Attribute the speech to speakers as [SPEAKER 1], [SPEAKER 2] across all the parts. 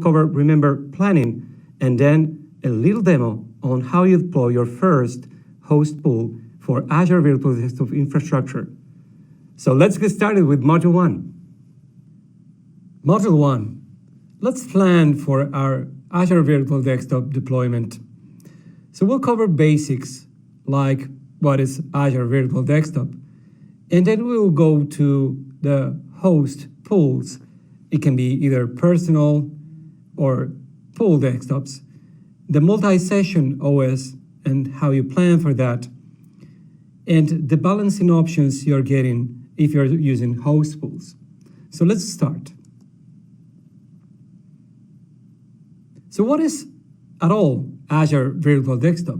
[SPEAKER 1] cover, remember, planning, and then a little demo on how you deploy your first host pool for Azure Virtual Desktop Infrastructure. So let's get started with Module 1. Module 1. Let's plan for our Azure Virtual Desktop deployment. So we'll cover basics like what is Azure Virtual Desktop, and then we'll go to the host pools. It can be either personal or pool desktops, the multi-session OS and how you plan for that, and the balancing options you're getting if you're using host pools. So let's start. So what is at all Azure Virtual Desktop?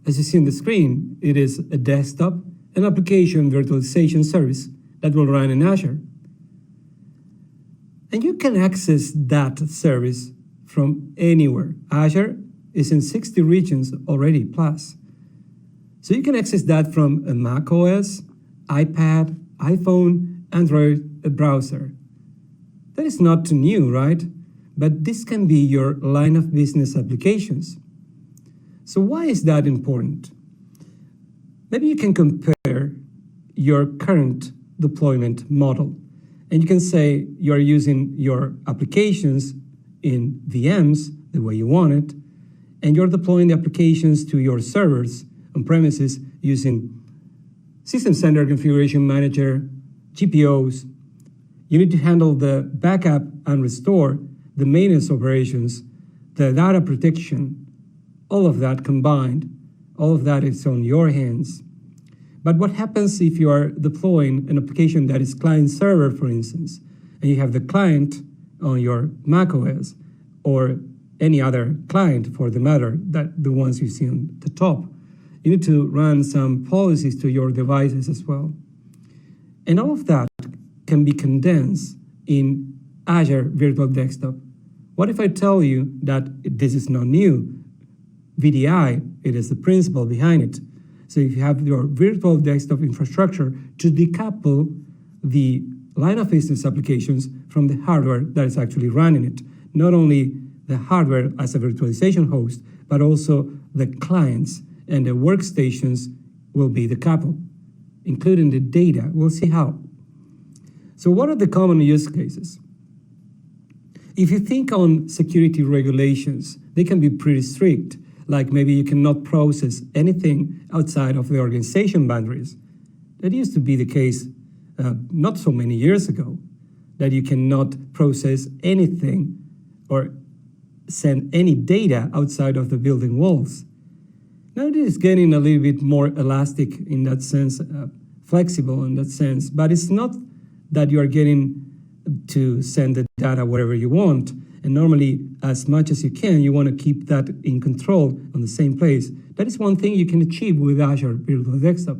[SPEAKER 1] As you see on the screen, it is a desktop and application virtualization service that will run in Azure. And you can access that service from anywhere. Azure is in 60 regions already plus. So you can access that from a Mac OS, iPad, iPhone, Android browser. That is not too new, right? But this can be your line of business applications. So why is that important? Maybe you can compare your current deployment model, and you can say you're using your applications in VMs the way you want it, and you're deploying the applications to your servers on premises using System Center Configuration Manager, GPOs. You need to handle the backup and restore, the maintenance operations, the data protection, all of that combined, all of that is on your hands. But what happens if you are deploying an application that is client-server, for instance, and you have the client on your Mac OS or any other client for the matter, that the ones you see on the top? You need to run some policies to your devices as well. And all of that can be condensed in Azure Virtual Desktop. What if I tell you that this is not new? VDI, it is the principle behind it. So if you have your virtual desktop infrastructure to decouple the line of business applications from the hardware that is actually running it. Not only the hardware as a virtualization host, but also the clients and the workstations will be decoupled, including the data. We'll see how. So what are the common use cases? If you think on security regulations, they can be pretty strict, like maybe you cannot process anything outside of the organization boundaries. That used to be the case not so many years ago, that you cannot process anything or send any data outside of the building walls. Now it is getting a little bit more elastic in that sense, flexible in that sense, but it's not that you are getting to send the data wherever you want. And normally, as much as you can, you want to keep that in control on the same place. That is one thing you can achieve with Azure Virtual Desktop.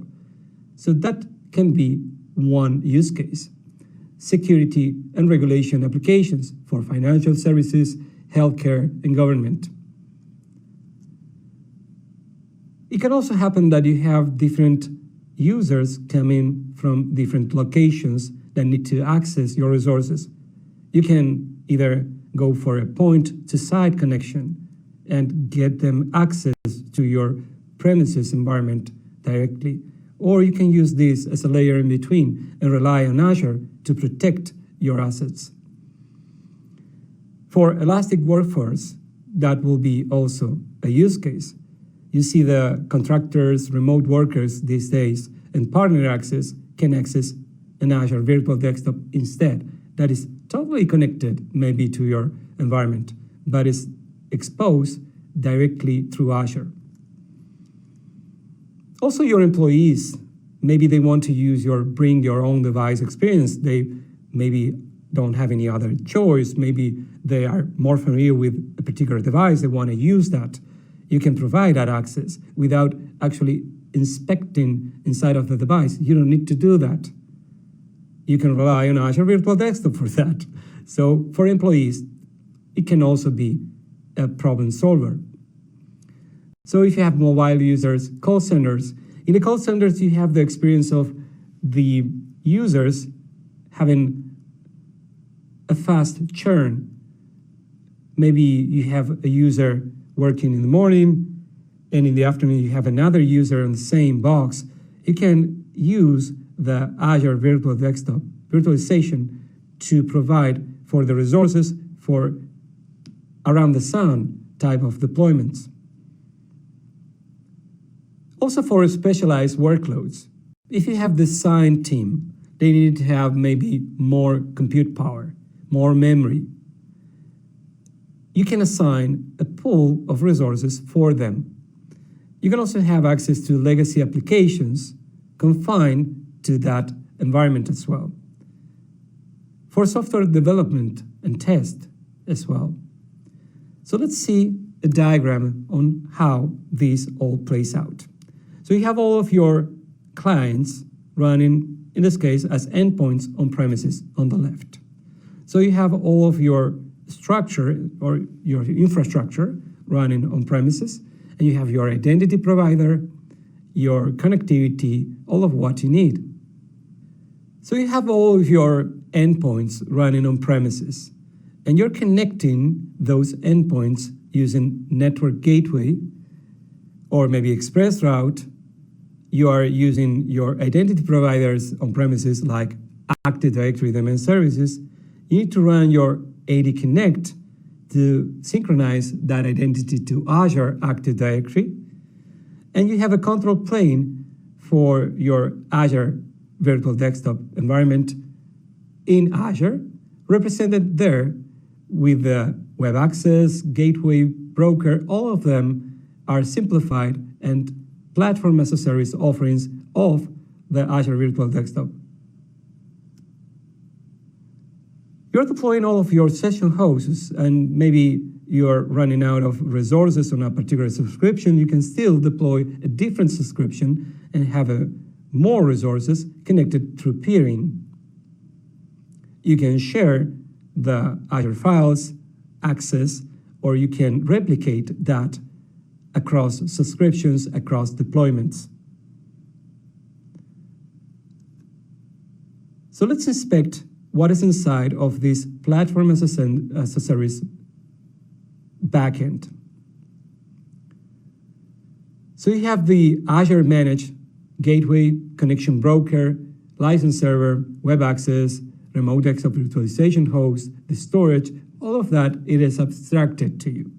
[SPEAKER 1] So that can be one use case. Security and regulation applications for financial services, healthcare, and government. It can also happen that you have different users coming from different locations that need to access your resources. You can either go for a point-to-site connection and get them access to your premises environment directly, or you can use this as a layer in between and rely on Azure to protect your assets. For Elastic Workforce, that will be also a use case. You see the contractors, remote workers these days, and partner access can access an Azure Virtual Desktop instead. That is totally connected maybe to your environment, but is exposed directly through Azure. Also your employees, maybe they want to use your bring your own device experience. They maybe don't have any other choice. Maybe they are more familiar with a particular device. They want to use that. You can provide that access without actually inspecting inside of the device. You don't need to do that. You can rely on Azure Virtual Desktop for that. So for employees, it can also be a problem solver. So if you have mobile users, call centers, in the call centers, you have the experience of the users having a fast churn. Maybe you have a user working in the morning, and in the afternoon you have another user in the same box. You can use the Azure Virtual Desktop virtualization to provide for the resources for around the sun type of deployments. Also for specialized workloads. If you have the design team, they need to have maybe more compute power, more memory. You can assign a pool of resources for them. You can also have access to legacy applications confined to that environment as well. For software development and test as well. So let's see a diagram on how this all plays out. So you have all of your clients running, in this case, as endpoints on premises on the left. So you have all of your structure or your infrastructure running on premises, and you have your identity provider, your connectivity, all of what you need. So you have all of your endpoints running on premises, and you're connecting those endpoints using network gateway or maybe express route. You are using your identity providers on premises like Active Directory Domain Services. You need to run your AD Connect to synchronize that identity to Azure Active Directory. And you have a control plane for your Azure Virtual Desktop environment in Azure, represented there with the web access, gateway, broker. All of them are simplified and platform as a service offerings of the Azure Virtual Desktop. You're deploying all of your session hosts, and maybe you're running out of resources on a particular subscription. You can still deploy a different subscription and have more resources connected through peering. You can share the Azure files, access, or you can replicate that across subscriptions, across deployments. So let's inspect what is inside of this platform as a service backend. So you have the Azure Managed Gateway, Connection Broker, License Server, Web Access, Remote Desktop Virtualization Host, the storage, all of that, it is abstracted to you.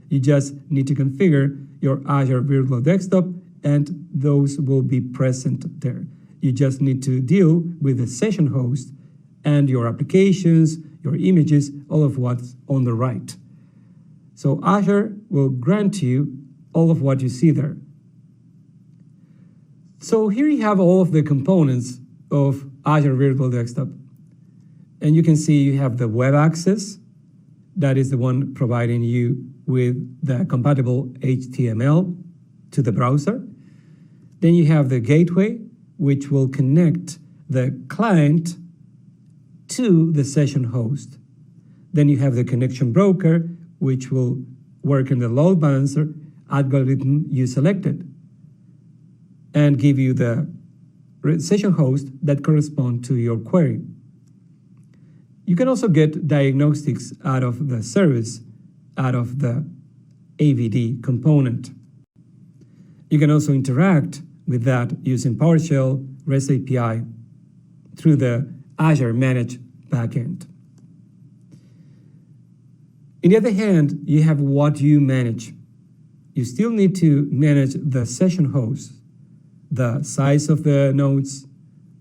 [SPEAKER 1] You just need to configure your Azure Virtual Desktop, and those will be present there. You just need to deal with the session host and your applications, your images, all of what's on the right. So Azure will grant you all of what you see there. So here you have all of the components of Azure Virtual Desktop. And you can see you have the web access, that is the one providing you with the compatible HTML to the browser. Then you have the gateway, which will connect the client to the session host. Then you have the connection broker, which will work in the load balancer algorithm you selected and give you the session host that correspond to your query. You can also get diagnostics out of the service, out of the AVD component. You can also interact with that using PowerShell, REST API through the Azure Managed Backend. On the other hand, you have what you manage. You still need to manage the session host, the size of the nodes,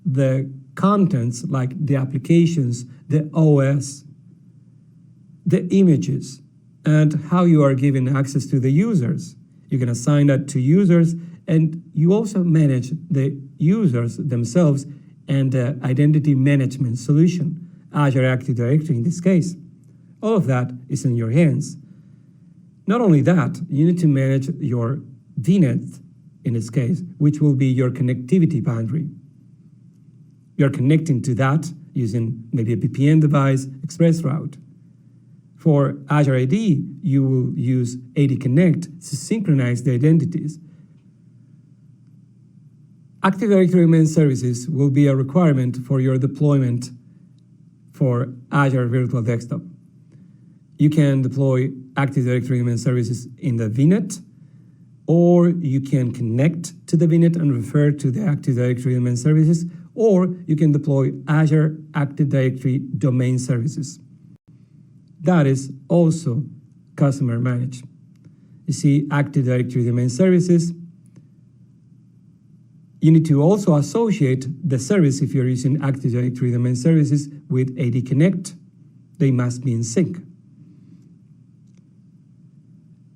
[SPEAKER 1] the contents like the applications, the OS, the images, and how you are giving access to the users. You can assign that to users, and you also manage the users themselves and the identity management solution, Azure Active Directory in this case. All of that is in your hands. Not only that, you need to manage your VNet in this case, which will be your connectivity boundary. You're connecting to that using maybe a VPN device, express route. For Azure AD, you will use AD Connect to synchronize the identities. Active Directory Domain Services will be a requirement for your deployment for Azure Virtual Desktop. You can deploy Active Directory domain services in the VNet, or you can connect to the VNet and refer to the Active Directory domain services, or you can deploy Azure Active Directory domain services. That is also customer managed. You see Active Directory domain services. You need to also associate the service if you're using Active Directory domain services with AD Connect. They must be in sync.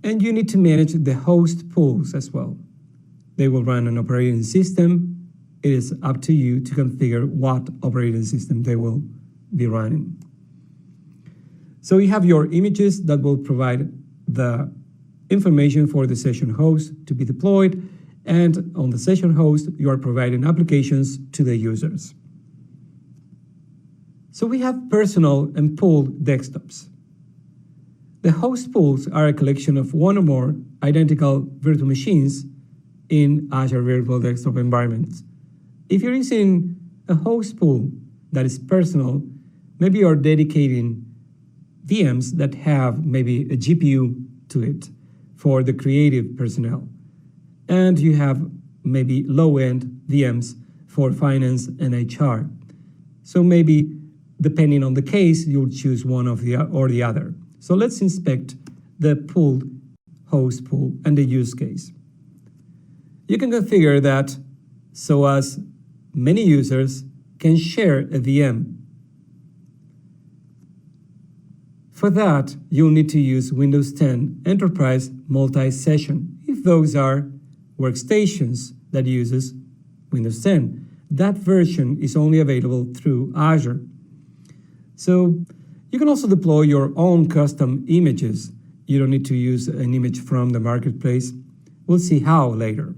[SPEAKER 1] And you need to manage the host pools as well. They will run an operating system. It is up to you to configure what operating system they will be running. So you have your images that will provide the information for the session host to be deployed, and on the session host, you are providing applications to the users. So we have personal and pooled desktops. The host pools are a collection of one or more identical virtual machines in Azure Virtual Desktop environments. If you're using a host pool that is personal, maybe you're dedicating VMs that have maybe a GPU to it for the creative personnel. And you have maybe low-end VMs for finance and HR. So maybe, depending on the case, you'll choose one of the or the other. So let's inspect the pooled host pool and the use case. You can configure that so as many users can share a VM. For that, you'll need to use Windows 10 Enterprise Multi-Session, if those are workstations that uses Windows 10. That version is only available through Azure. So you can also deploy your own custom images. You don't need to use an image from the marketplace. We'll see how later.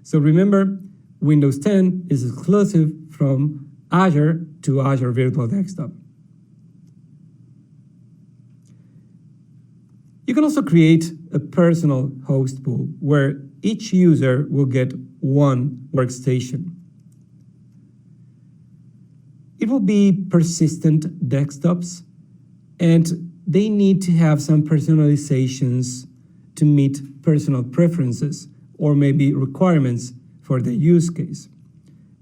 [SPEAKER 1] So remember, Windows 10 is exclusive from Azure to Azure Virtual Desktop. You can also create a personal host pool where each user will get one workstation. It will be persistent desktops, and they need to have some personalizations to meet personal preferences or maybe requirements for the use case.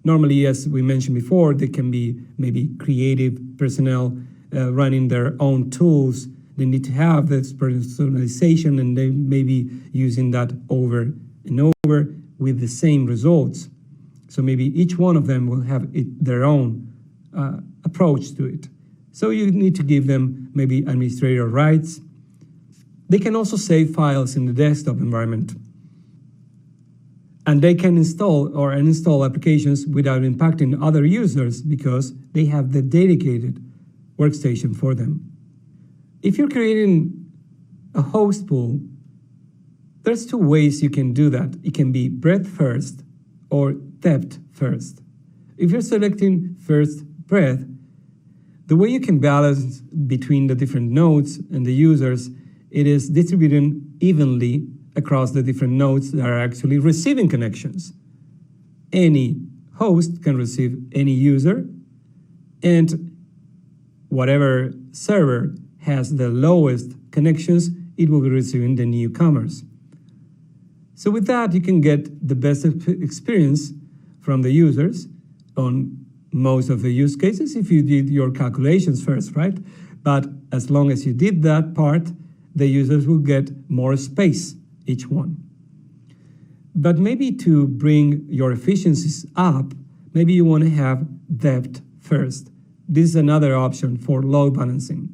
[SPEAKER 1] Normally, as we mentioned before, they can be maybe creative personnel running their own tools. They need to have this personalization, and they may be using that over and over with the same results. So maybe each one of them will have their own approach to it. So you need to give them maybe administrator rights. They can also save files in the desktop environment. And they can install or uninstall applications without impacting other users because they have the dedicated workstation for them. If you're creating a host pool, there's two ways you can do that. It can be breadth first or depth first. If you're selecting first breadth, the way you can balance between the different nodes and the users, it is distributing evenly across the different nodes that are actually receiving connections. Any host can receive any user, and whatever server has the lowest connections, it will be receiving the newcomers. So with that, you can get the best experience from the users on most of the use cases if you did your calculations first, right? But as long as you did that part, the users will get more space, each one. But maybe to bring your efficiencies up, maybe you want to have depth first. This is another option for load balancing.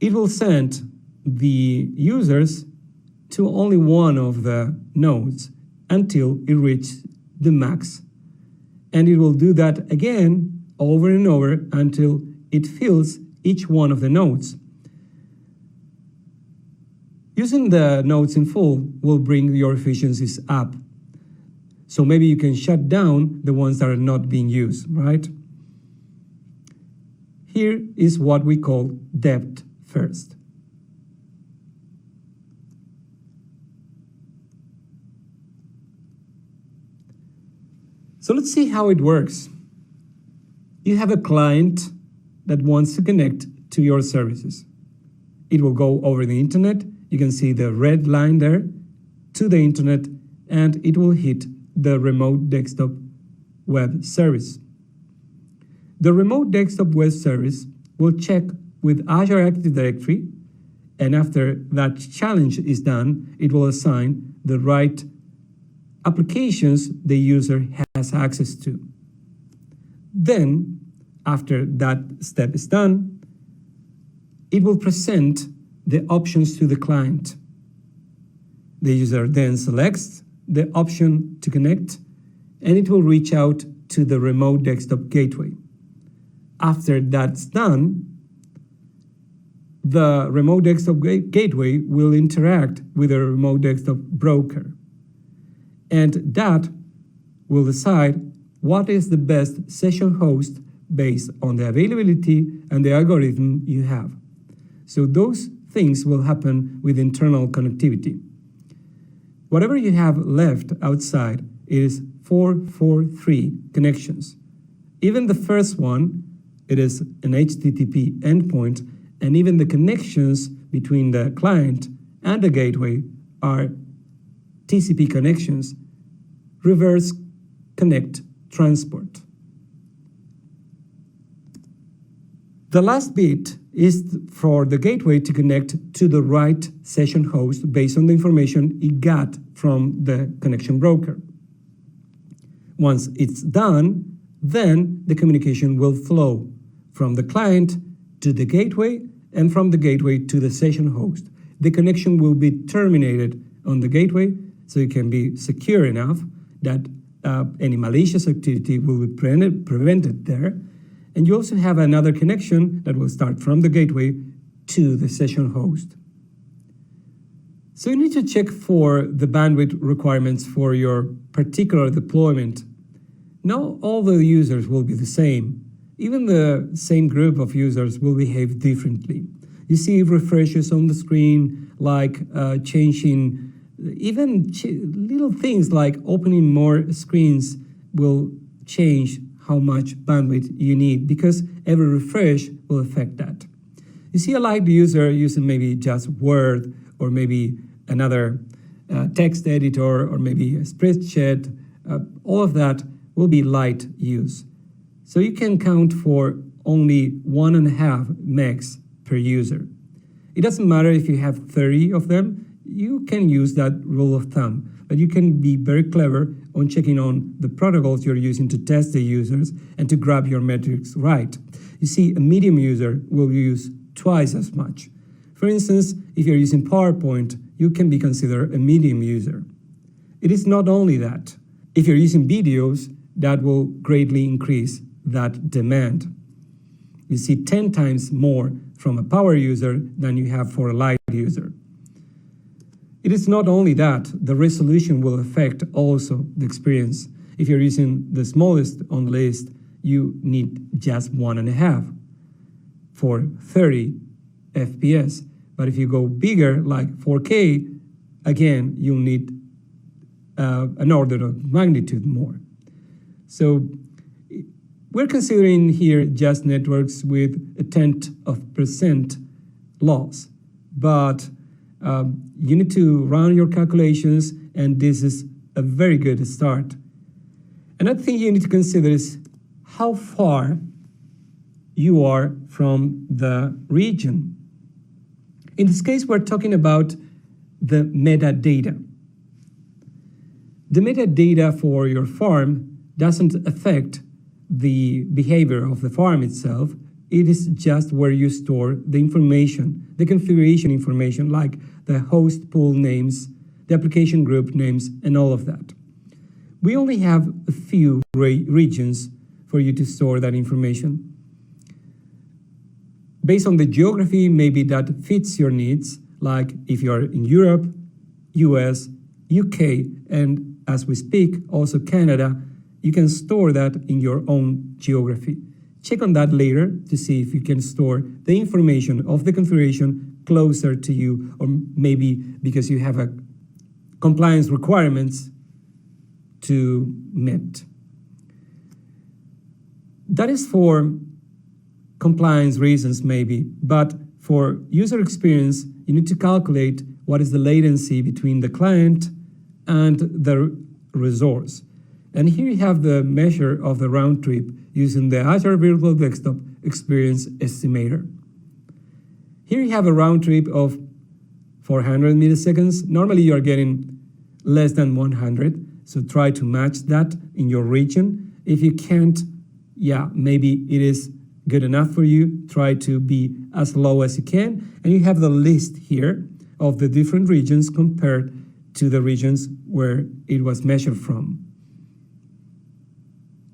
[SPEAKER 1] It will send the users to only one of the nodes until it reaches the max. And it will do that again over and over until it fills each one of the nodes. Using the nodes in full will bring your efficiencies up. So maybe you can shut down the ones that are not being used, right? Here is what we call depth first. So let's see how it works. You have a client that wants to connect to your services. It will go over the internet. You can see the red line there to the internet, and it will hit the remote desktop web service. The remote desktop web service will check with Azure Active Directory, and after that challenge is done, it will assign the right applications the user has access to. Then, after that step is done, it will present the options to the client. The user then selects the option to connect, and it will reach out to the remote desktop gateway. After that's done, the remote desktop gateway will interact with the remote desktop broker, and that will decide what is the best session host based on the availability and the algorithm you have. So those things will happen with internal connectivity. Whatever you have left outside is 443 connections. Even the first one, it is an HTTP endpoint, and even the connections between the client and the gateway are TCP connections, reverse connect transport. The last bit is for the gateway to connect to the right session host based on the information it got from the connection broker. Once it's done, then the communication will flow from the client to the gateway and from the gateway to the session host. The connection will be terminated on the gateway, so it can be secure enough that any malicious activity will be prevented there. And you also have another connection that will start from the gateway to the session host. So you need to check for the bandwidth requirements for your particular deployment. Not all the users will be the same. Even the same group of users will behave differently. You see refreshes on the screen, like changing, even little things like opening more screens will change how much bandwidth you need, because every refresh will affect that. You see a light user using maybe just Word or maybe another text editor or maybe a spreadsheet, all of that will be light use. So you can count for only 1.5 megs per user. It doesn't matter if you have 30 of them, you can use that rule of thumb, but you can be very clever on checking on the protocols you're using to test the users and to grab your metrics right. You see, a medium user will use twice as much. For instance, if you're using PowerPoint, you can be considered a medium user. It is not only that. If you're using videos, that will greatly increase that demand. You see 10 times more from a power user than you have for a light user. It is not only that, the resolution will affect also the experience. If you're using the smallest on the list, you need just 1.5 for 30 FPS. But if you go bigger, like 4K, again, you'll need an order of magnitude more. So we're considering here just networks with a 0.1% loss, but you need to run your calculations, and this is a very good start. Another thing you need to consider is how far you are from the region. In this case, we're talking about the metadata. The metadata for your farm doesn't affect the behavior of the farm itself. It is just where you store the information, the configuration information, like the host pool names, the application group names, and all of that. We only have a few regions for you to store that information. Based on the geography, maybe that fits your needs, like if you're in Europe, US, UK, and as we speak, also Canada, you can store that in your own geography. Check on that later to see if you can store the information of the configuration closer to you, or maybe because you have a compliance requirements to meet. That is for compliance reasons maybe, but for user experience, you need to calculate what is the latency between the client and the resource. And here you have the measure of the round trip using the Azure Virtual Desktop Experience Estimator. Here you have a round trip of 400 milliseconds. Normally you are getting less than 100, so try to match that in your region. If you can't, yeah, maybe it is good enough for you. Try to be as low as you can. And you have the list here of the different regions compared to the regions where it was measured from.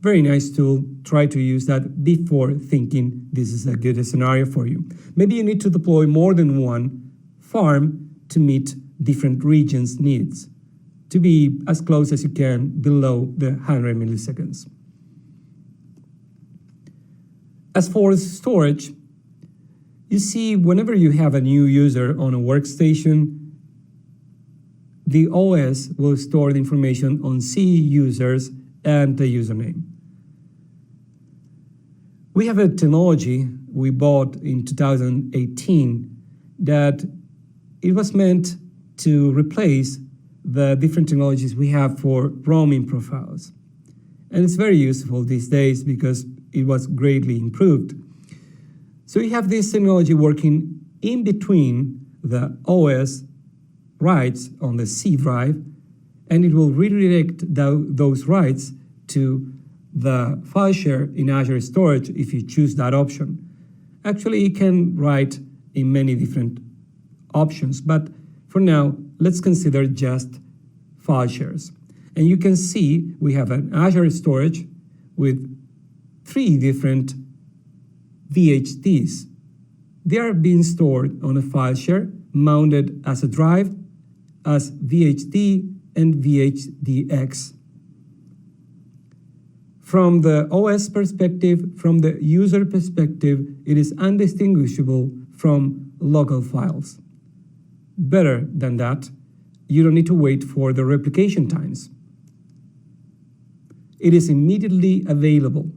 [SPEAKER 1] Very nice tool. Try to use that before thinking this is a good scenario for you. Maybe you need to deploy more than one farm to meet different regions' needs, to be as close as you can below the 100 milliseconds. As for storage, you see whenever you have a new user on a workstation, the OS will store the information on C users and the username. We have a technology we bought in 2018 that it was meant to replace the different technologies we have for roaming profiles. And it's very useful these days because it was greatly improved. So you have this technology working in between the OS writes on the C drive, and it will redirect those writes to the file share in Azure Storage if you choose that option. Actually, you can write in many different options, but for now, let's consider just file shares. And you can see we have an Azure Storage with 3 different VHDs. They are being stored on a file share, mounted as a drive, as VHD and VHDX. From the OS perspective, from the user perspective, it is undistinguishable from local files. Better than that, you don't need to wait for the replication times. It is immediately available.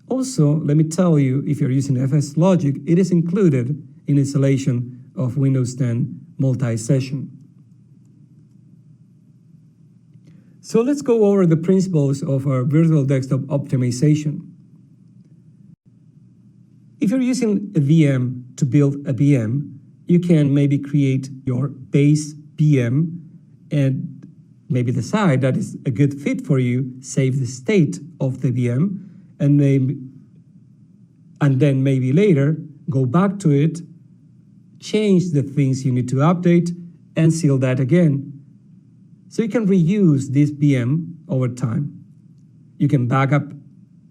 [SPEAKER 1] Also, let me tell you, if you're using FS Logic, it is included in installation of Windows 10 multi-session. So let's go over the principles of our virtual desktop optimization. If you're using a VM to build a VM, you can maybe create your base VM and maybe decide that is a good fit for you, save the state of the VM, and then maybe later go back to it, change the things you need to update, and seal that again. So you can reuse this VM over time. You can back up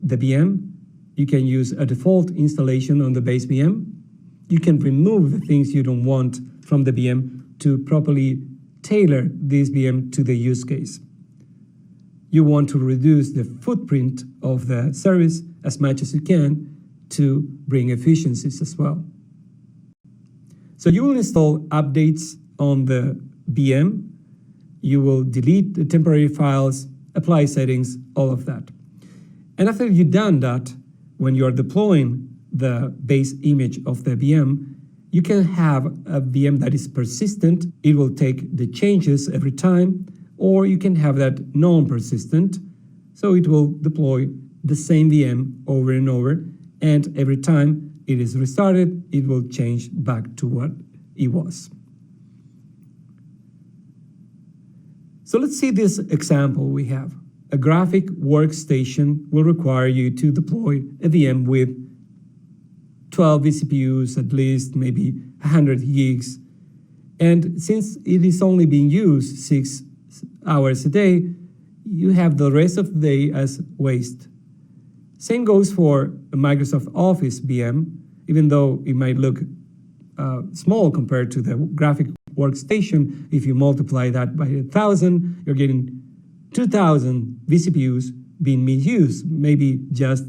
[SPEAKER 1] the VM. You can use a default installation on the base VM. You can remove the things you don't want from the VM to properly tailor this VM to the use case. You want to reduce the footprint of the service as much as you can to bring efficiencies as well. So you will install updates on the VM. You will delete the temporary files, apply settings, all of that. And after you've done that, when you are deploying the base image of the VM, you can have a VM that is persistent. It will take the changes every time, or you can have that non-persistent. So it will deploy the same VM over and over, and every time it is restarted, it will change back to what it was. So let's see this example we have. A graphic workstation will require you to deploy a VM with 12 vCPUs, at least maybe 100 gigs. And since it is only being used 6 hours a day, you have the rest of the day as waste. Same goes for a Microsoft Office VM, even though it might look small compared to the graphic workstation. If you multiply that by 1,000, you're getting 2,000 vCPUs being misused, maybe just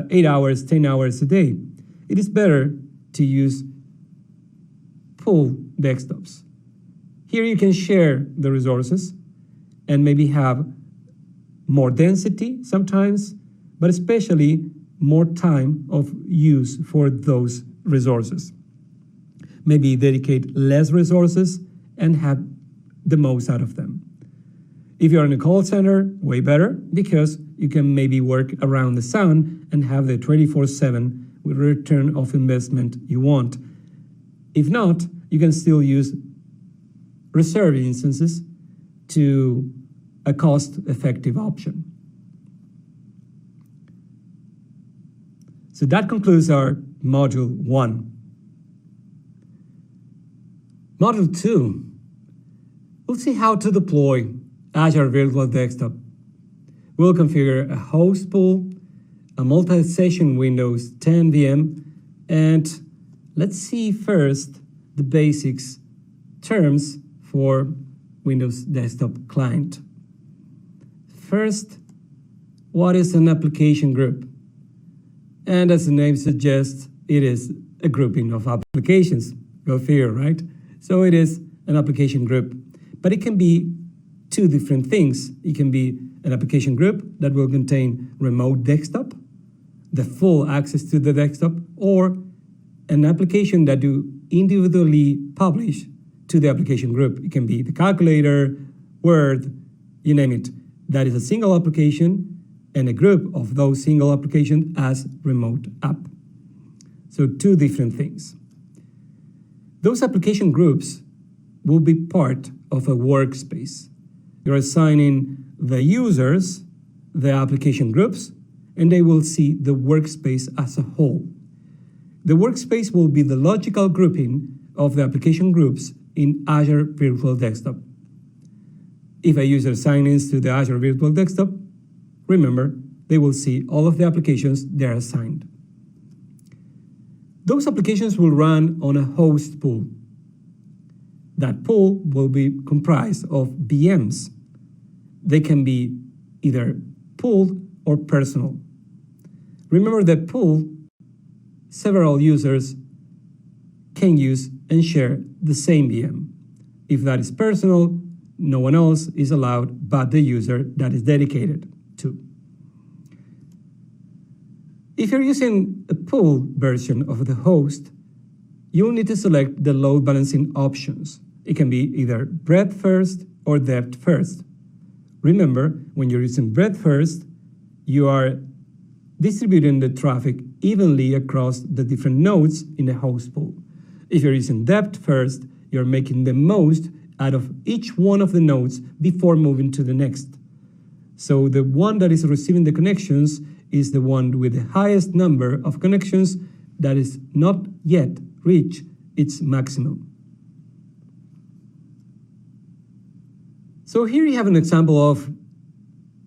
[SPEAKER 1] 8 hours, 10 hours a day. It is better to use pool desktops. Here you can share the resources and maybe have more density sometimes, but especially more time of use for those resources. Maybe dedicate less resources and have the most out of them. If you're in a call center, way better, because you can maybe work around the sun and have the 24/7 return of investment you want. If not, you can still use reserved instances to a cost-effective option. So that concludes our Module 1. Module 2, we'll see how to deploy Azure Virtual Desktop. We'll configure a host pool, a multi-session Windows 10 VM, and let's see first the basics terms for Windows Desktop Client. First, what is an application group? And as the name suggests, it is a grouping of applications. Go figure, right? So it is an application group, but it can be two different things. It can be an application group that will contain remote desktop, the full access to the desktop, or an application that you individually publish to the application group. It can be the calculator, Word, you name it. That is a single application and a group of those single applications as remote app. So two different things. Those application groups will be part of a workspace. You're assigning the users the application groups, and they will see the workspace as a whole. The workspace will be the logical grouping of the application groups in Azure Virtual Desktop. If a user signs to the Azure Virtual Desktop, remember, they will see all of the applications they're assigned. Those applications will run on a host pool. That pool will be comprised of VMs. They can be either pooled or personal. Remember that pool, several users can use and share the same VM. If that is personal, no one else is allowed but the user that is dedicated to. If you're using a pool version of the host, you'll need to select the load balancing options. It can be either breadth first or depth first. Remember, when you're using breadth first, you are distributing the traffic evenly across the different nodes in the host pool. If you're using depth first, you're making the most out of each one of the nodes before moving to the next. So the one that is receiving the connections is the one with the highest number of connections that is not yet reached its maximum. So here you have an example of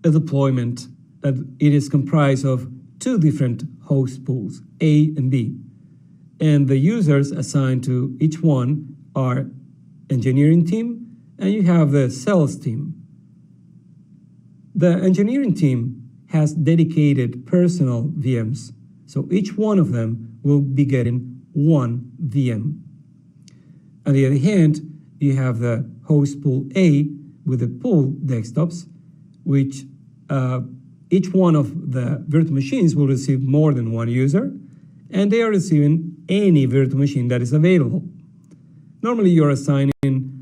[SPEAKER 1] a deployment that it is comprised of two different host pools, A and B. And the users assigned to each one are engineering team, and you have the sales team. The engineering team has dedicated personal VMs, so each one of them will be getting one VM. On the other hand, you have the host pool A with the pool desktops, which each one of the virtual machines will receive more than one user, and they are receiving any virtual machine that is available. Normally, you're assigning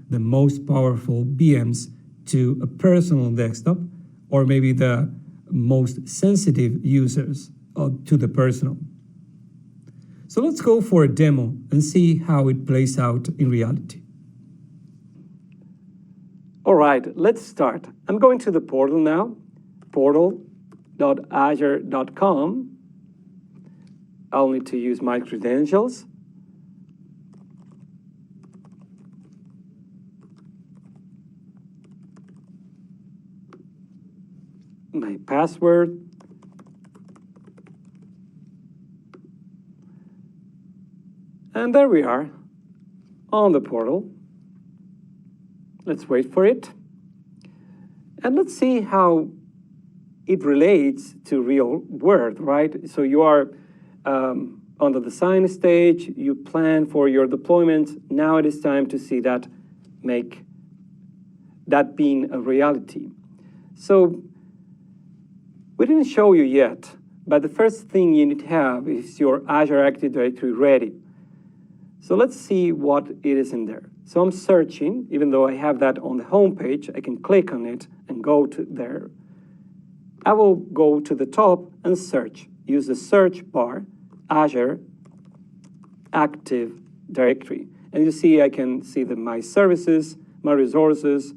[SPEAKER 1] the most powerful VMs to a personal desktop, or maybe the most sensitive users to the personal. So let's go for a demo and see how it plays out in reality. All right, let's start. I'm going to the portal now, portal.azure.com. I'll need to use my credentials. My password. And there we are on the portal. Let's wait for it. And let's see how it relates to real world, right? So you are on the design stage, you plan for your deployment. Now it is time to see that make that being a reality. So we didn't show you yet But the first thing you need to have is your Azure Active Directory ready. So let's see what it is in there. So I'm searching, even though I have that on the home page, I can click on it and go to there. I will go to the top and search. Use the search bar, Azure Active Directory. And you see, I can see my services, my resources,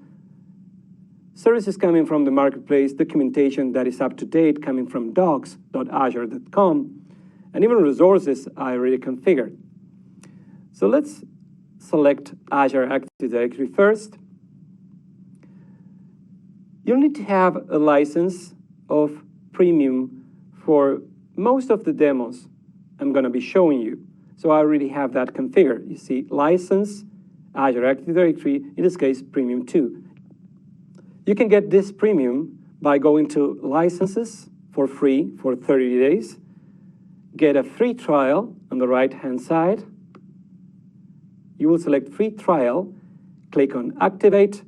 [SPEAKER 1] services coming from the marketplace, documentation that is up to date coming from docs.azure.com, and even resources I already configured. So let's select Azure Active Directory first. You'll need to have a license of premium for most of the demos I'm going to be showing you. So I already have that configured. You see, license, Azure Active Directory, in this case, Premium 2. You can get this premium by going to Licenses for free for 30 days, get a free trial on the right-hand side. You will select free trial, click on Activate,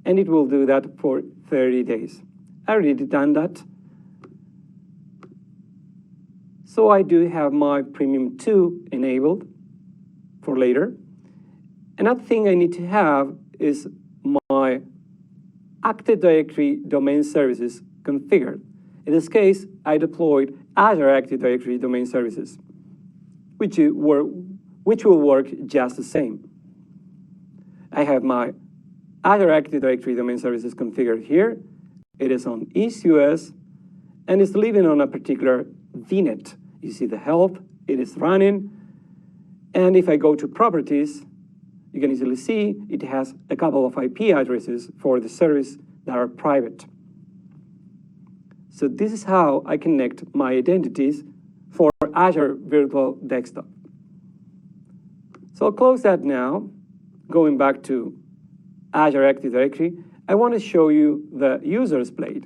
[SPEAKER 1] and it will do that for 30 days. I already done that. So I do have my Premium 2 enabled for later. Another thing I need to have is my Active Directory domain services configured. In this case, I deployed Azure Active Directory domain services, which will work just the same. I have my Azure Active Directory domain services configured here. It is on East US, and it's living on a particular VNet. You see the health, it is running. And if I go to properties, you can easily see it has a couple of IP addresses for the service that are private. So this is how I connect my identities for Azure Virtual Desktop. So I'll close that now. Going back to Azure Active Directory, I want to show you the users plate.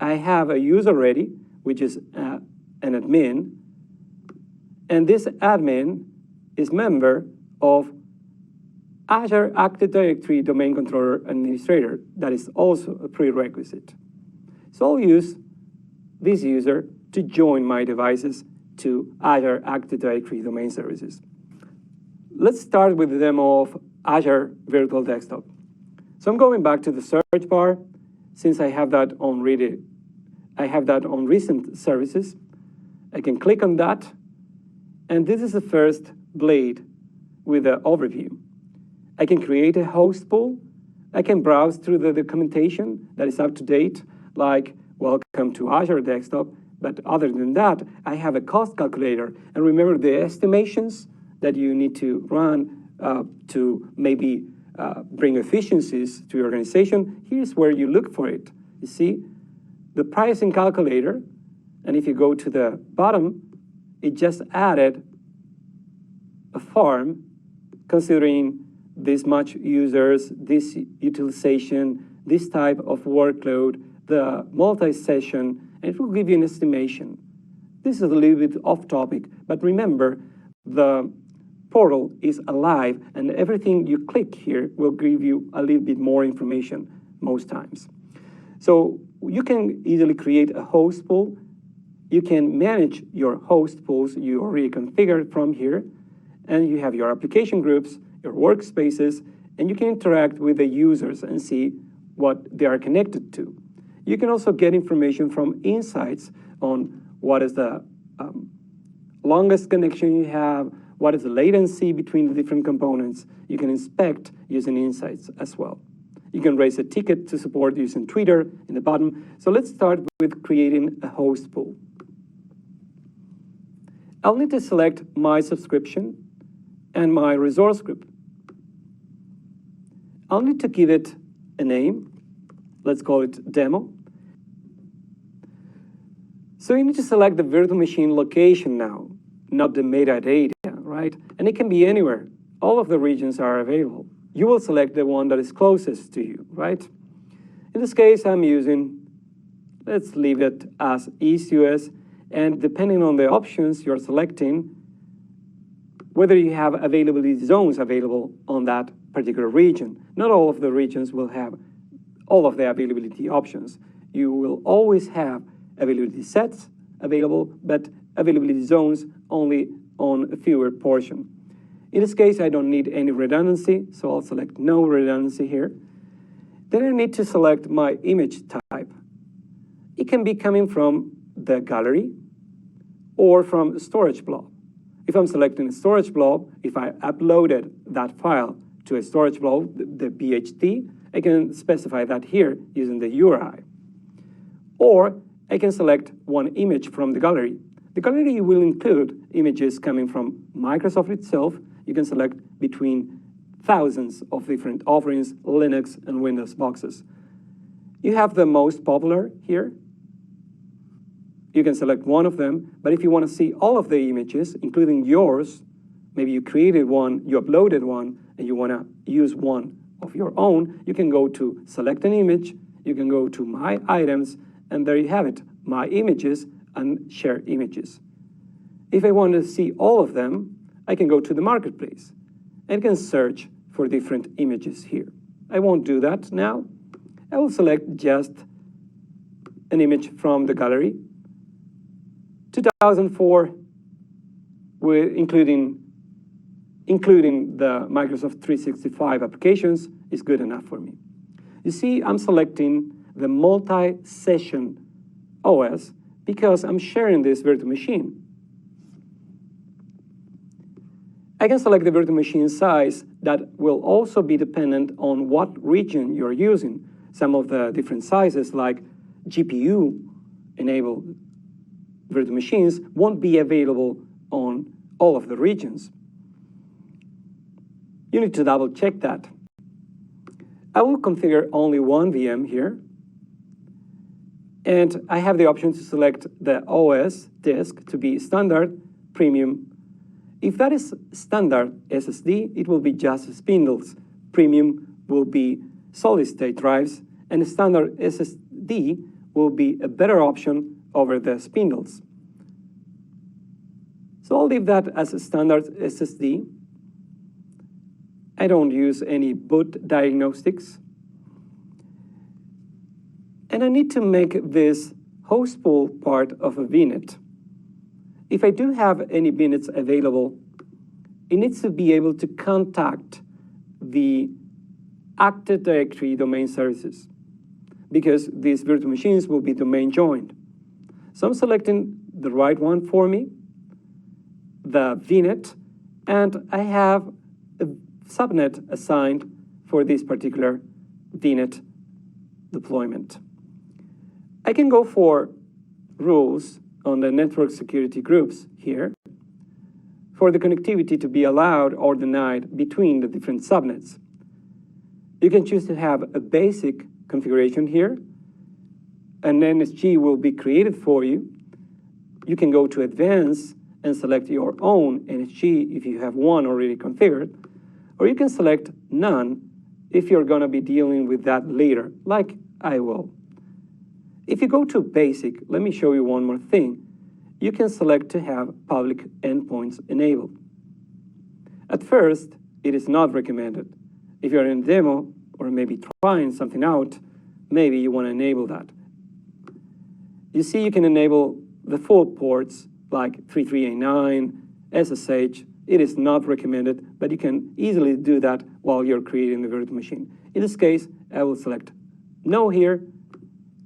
[SPEAKER 1] I have a user ready, which is an admin, and this admin is member of Azure Active Directory Domain Controller Administrator. That is also a prerequisite. So I'll use this user to join my devices to Azure Active Directory Domain Services. Let's start with the demo of Azure Virtual Desktop. So I'm going back to the search bar. Since I have that on recent services, I can click on that. And this is the first blade with the overview. I can create a host pool. I can browse through the documentation that is up to date, like welcome to Azure Desktop. But other than that, I have a cost calculator. And remember the estimations that you need to run to maybe bring efficiencies to your organization. Here's where you look for it. You see, the pricing calculator, and if you go to the bottom, it just added a form considering this much users, this utilization, this type of workload, the multi-session, and it will give you an estimation. This is a little bit off topic, but remember, the portal is alive, and everything you click here will give you a little bit more information most times. So you can easily create a host pool. You can manage your host pools you already configured from here, and you have your application groups, your workspaces, and you can interact with the users and see what they are connected to. You can also get information from insights on what is the longest connection you have, what is the latency between the different components. You can inspect using insights as well. You can raise a ticket to support using Twitter in the bottom. So let's start with creating a host pool. I'll need to select my subscription and my resource group. I'll need to give it a name. Let's call it demo. So you need to select the virtual machine location now, not the metadata, right? And it can be anywhere. All of the regions are available. You will select the one that is closest to you, right? In this case, I'm using, let's leave it as East US, and depending on the options you're selecting, whether you have availability zones available on that particular region. Not all of the regions will have all of the availability options. You will always have availability sets available, but availability zones only on a fewer portion. In this case, I don't need any redundancy, so I'll select no redundancy here. Then I need to select my image type. It can be coming from the gallery or from a storage blob. If I'm selecting a storage blob, if I uploaded that file to a storage blob, the BHT, I can specify that here using the URI. Or I can select one image from the gallery. The gallery will include images coming from Microsoft itself. You can select between thousands of different offerings, Linux and Windows boxes. You have the most popular here. You can select one of them, but if you want to see all of the images, including yours, maybe you created one, you uploaded one, and you want to use one of your own, you can go to select an image, you can go to My Items, and there you have it, My Images and Share Images. If I want to see all of them, I can go to the Marketplace and can search for different images here. I won't do that now. I will select just an image from the gallery. 2004, including the Microsoft 365 applications, is good enough for me. You see, I'm selecting the multi-session OS because I'm sharing this virtual machine. I can select the virtual machine size that will also be dependent on what region you're using. Some of the different sizes, like GPU-enabled virtual machines, won't be available on all of the regions. You need to double check that. I will configure only one VM here, and I have the option to select the OS disk to be standard, premium. If that is standard SSD, it will be just spindles. Premium will be solid-state drives, and standard SSD will be a better option over the spindles. So I'll leave that as a standard SSD. I don't use any boot diagnostics. And I need to make this host pool part of a VNet. If I do have any VNets available, it needs to be able to contact the Active Directory domain services, because these virtual machines will be domain joined. So I'm selecting the right one for me, the VNet, and I have a subnet assigned for this particular VNet deployment. I can go for rules on the network security groups here for the connectivity to be allowed or denied between the different subnets. You can choose to have a basic configuration here. An NSG will be created for you. You can go to Advanced and select your own NSG if you have one already configured, or you can select None if you're going to be dealing with that later, like I will. If you go to Basic, let me show you one more thing. You can select to have public endpoints enabled. At first, it is not recommended. If you're in a demo or maybe trying something out, maybe you want to enable that. You see, you can enable the full ports like 3389, SSH. It is not recommended, but you can easily do that while you're creating the virtual machine. In this case, I will select No here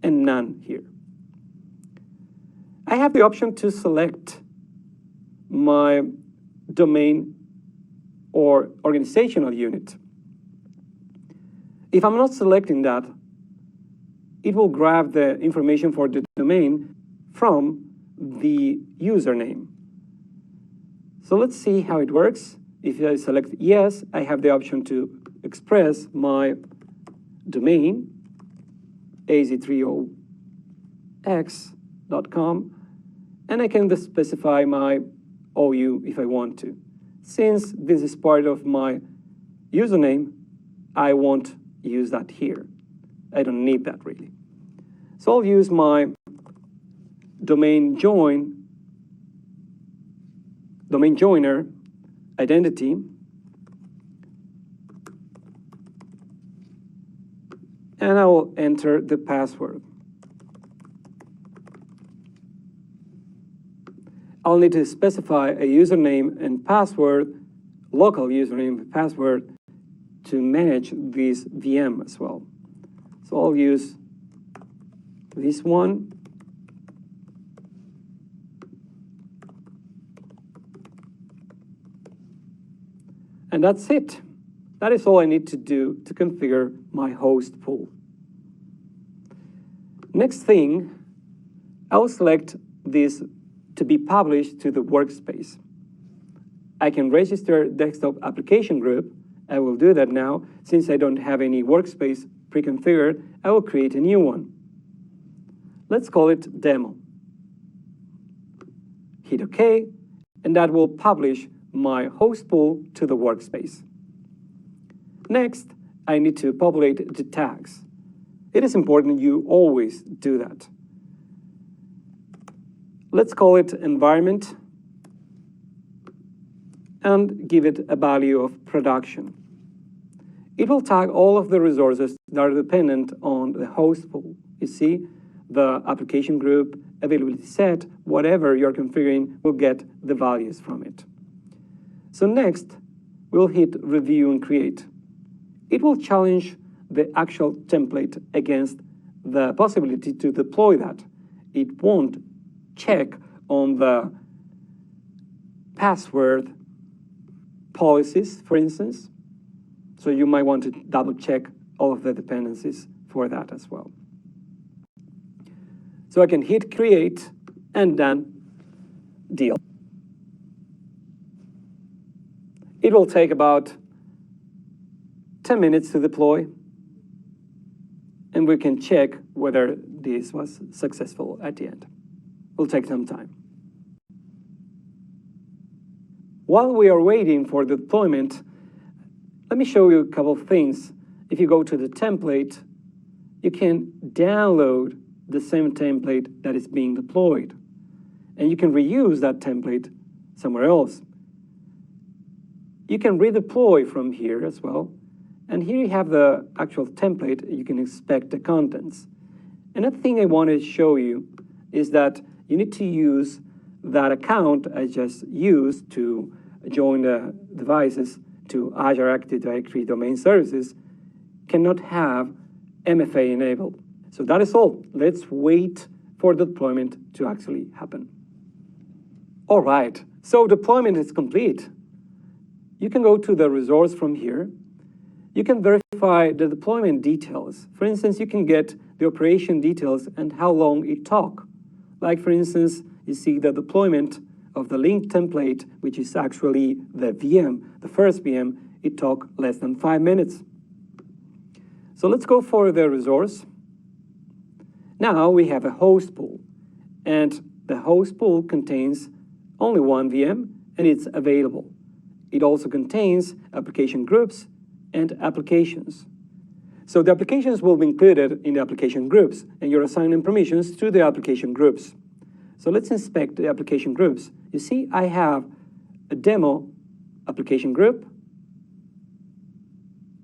[SPEAKER 1] and None here. I have the option to select my domain or organizational unit. If I'm not selecting that, it will grab the information for the domain from the username. So let's see how it works. If I select yes, I have the option to express my domain, az30x.com, and I can specify my OU if I want to. Since this is part of my username, I won't use that here. I don't need that really. So I'll use my domain joiner identity, and I will enter the password. I'll need to specify a username and password, local username and password, to manage this VM as well. So I'll use this one. And that's it. That is all I need to do to configure my host pool. Next thing, I'll select this to be published to the workspace. I can register desktop application group. I will do that now. Since I don't have any workspace pre-configured, I will create a new one. Let's call it demo. Hit OK, and that will publish my host pool to the workspace. Next, I need to populate the tags. It is important you always do that. Let's call it environment and give it a value of production. It will tag all of the resources that are dependent on the host pool. You see, the application group, availability set, whatever you're configuring will get the values from it. So next, we'll hit review and create. It will challenge the actual template against the possibility to deploy that. It won't check on the password policies, for instance. So you might want to double check all of the dependencies for that as well. So I can hit create and then deal. It will take about 10 minutes to deploy, and we can check whether this was successful at the end. Will take some time. While we are waiting for the deployment, let me show you a couple of things. If you go to the template, you can download the same template that is being deployed, and you can reuse that template somewhere else. You can redeploy from here as well, and here you have the actual template. You can inspect the contents. Another thing I want to show you is that you need to use that account I just used to join the devices to Azure Active Directory Domain Services cannot have MFA enabled. So that is all. Let's wait for the deployment to actually happen. All right, so deployment is complete. You can go to the resource from here. You can verify the deployment details. For instance, you can get the operation details and how long it took. Like for instance, you see the deployment of the link template, which is actually the VM, the first VM, it took less than 5 minutes. So let's go for the resource. Now we have a host pool, and the host pool contains only one VM, and it's available. It also contains application groups and applications. So the applications will be included in the application groups, and you're assigning permissions to the application groups. So let's inspect the application groups. You see, I have a demo application group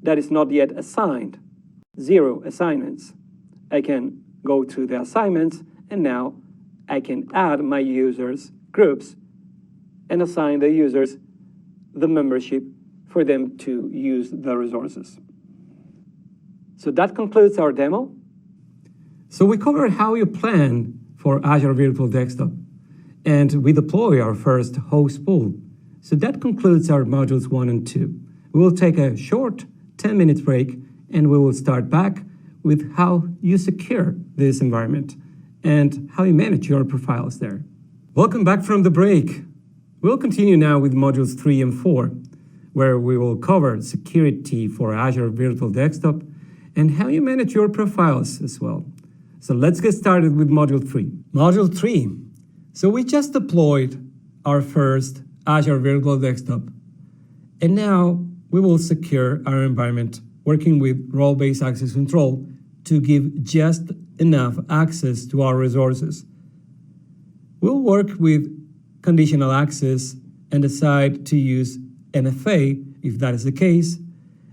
[SPEAKER 1] that is not yet assigned, 0 assignments. I can go to the assignments, and now I can add my users groups and assign the users the membership for them to use the resources. So that concludes our demo. So we covered how you plan for Azure Virtual Desktop, and we deploy our first host pool. So that concludes our modules 1 and 2. We will take a short 10-minute break, and we will start back with how you secure this environment and how you manage your profiles there. Welcome back from the break. We'll continue now with modules 3 and 4, where we will cover security for Azure Virtual Desktop and how you manage your profiles as well. So let's get started with module 3. Module 3. So we just deployed our first Azure Virtual Desktop, and now we will secure our environment working with role-based access control to give just enough access to our resources. We'll work with conditional access and decide to use MFA if that is the case,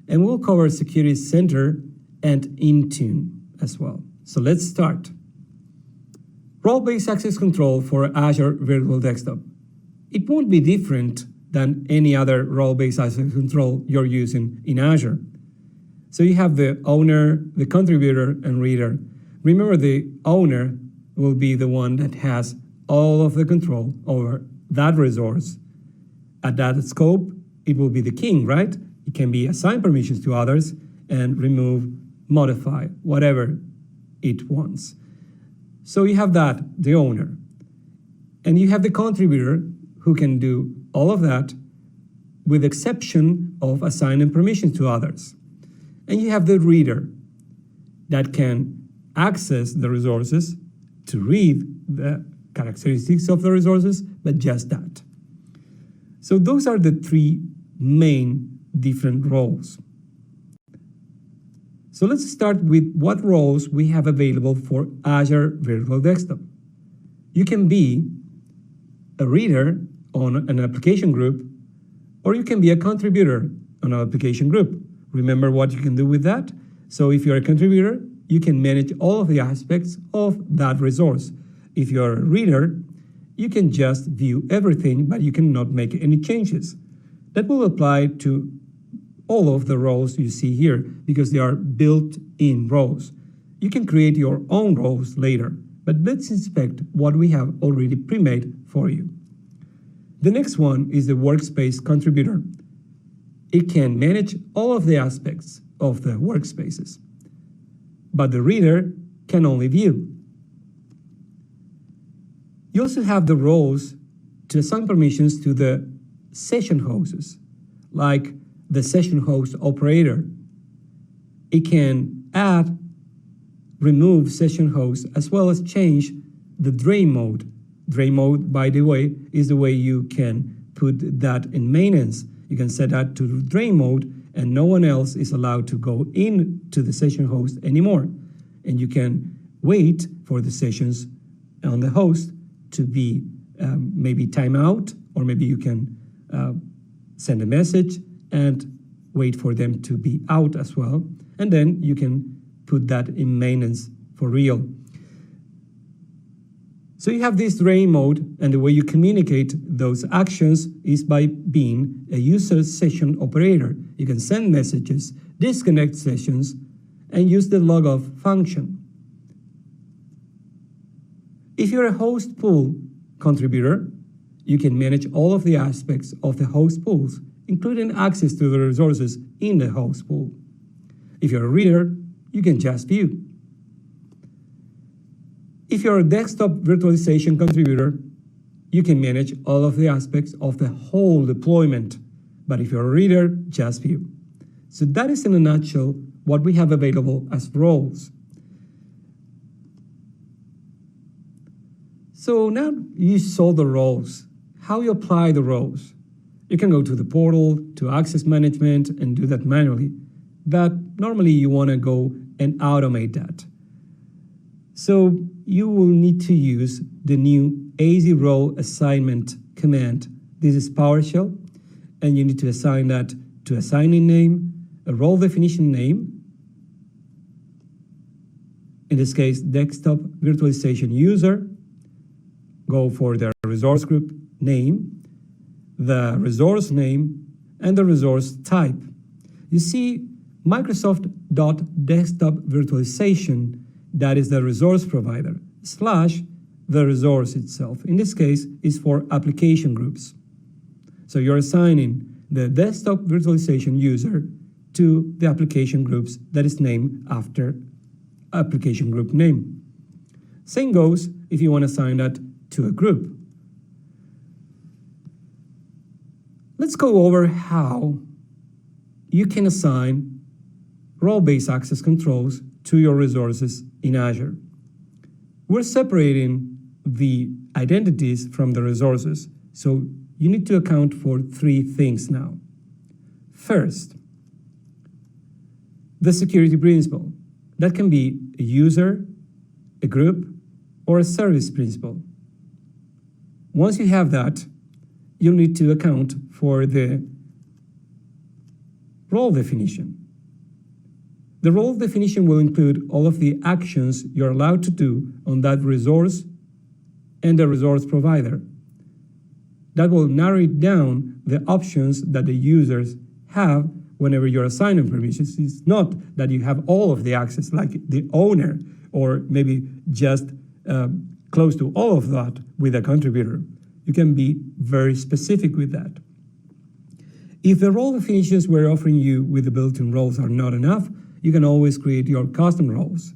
[SPEAKER 1] and we'll cover Security Center and Intune as well. So let's start. Role-based access control for Azure Virtual Desktop. it won't be different than any other role-based access control you're using in Azure. So you have the owner, the contributor, and reader. Remember, the owner will be the one that has all of the control over that resource. At that scope, it will be the king, right? It can be assign permissions to others and remove, modify, whatever it wants. So you have that, the owner. And you have the contributor who can do all of that with exception of assigning permissions to others. And you have the reader that can access the resources to read the characteristics of the resources, but just that. So those are the three main different roles. So let's start with what roles we have available for Azure Virtual Desktop. You can be a reader on an application group, or you can be a contributor on an application group. Remember what you can do with that? So if you're a contributor, you can manage all of the aspects of that resource. If you're a reader, you can just view everything, but you cannot make any changes. That will apply to all of the roles you see here because they are built-in roles. You can create your own roles later, but let's inspect what we have already pre-made for you. The next one is the workspace contributor. It can manage all of the aspects of the workspaces, but the reader can only view. You also have the roles to assign permissions to the session hosts, like the session host operator. It can add, remove session hosts, as well as change the drain mode. Drain mode, by the way, is the way you can put that in maintenance. You can set that to drain mode, and no one else is allowed to go into the session host anymore. And you can wait for the sessions on the host to be maybe timeout, or maybe you can send a message and wait for them to be out as well. And then you can put that in maintenance for real. So you have this drain mode, and the way you communicate those actions is by being a user session operator. You can send messages, disconnect sessions, and use the logoff function. If you're a host pool contributor, you can manage all of the aspects of the host pools, including access to the resources in the host pool. If you're a reader, you can just view. If you're a desktop virtualization contributor, you can manage all of the aspects of the whole deployment. But if you're a reader, just view. So that is in a nutshell what we have available as roles. So now you saw the roles, how you apply the roles. You can go to the portal, to access management, and do that manually. But normally you want to go and automate that. So you will need to use the new AZ role assignment command. This is PowerShell, and you need to assign that to assigning name, a role definition name, in this case, desktop virtualization user, go for the resource group name, the resource name, and the resource type. You see Microsoft.desktop virtualization, that is the resource provider, / the resource itself. In this case, is for application groups. So you're assigning the desktop virtualization user to the application groups that is named after application group name. Same goes if you want to assign that to a group. Let's go over how you can assign role-based access controls to your resources in Azure. We're separating the identities from the resources, so you need to account for three things now. First, the security principal. That can be a user, a group, or a service principal. Once you have that, you'll need to account for the role definition. The role definition will include all of the actions you're allowed to do on that resource and the resource provider. That will narrow it down the options that the users have whenever you're assigning permissions. It's not that you have all of the access like the owner, or maybe just close to all of that with a contributor. You can be very specific with that. If the role definitions we're offering you with the built-in roles are not enough, you can always create your custom roles.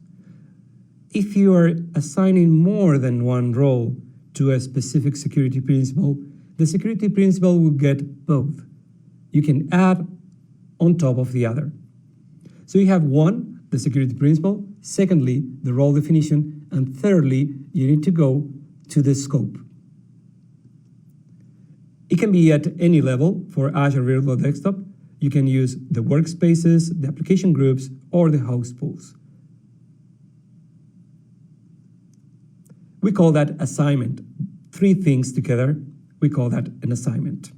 [SPEAKER 1] If you are assigning more than one role to a specific security principle, the security principle will get both. You can add on top of the other. So you have one, the security principle, secondly, the role definition, and thirdly, you need to go to the scope. It can be at any level. For Azure Virtual Desktop, you can use the workspaces, the application groups, or the host pools. We call that assignment. Three things together, we call that an assignment.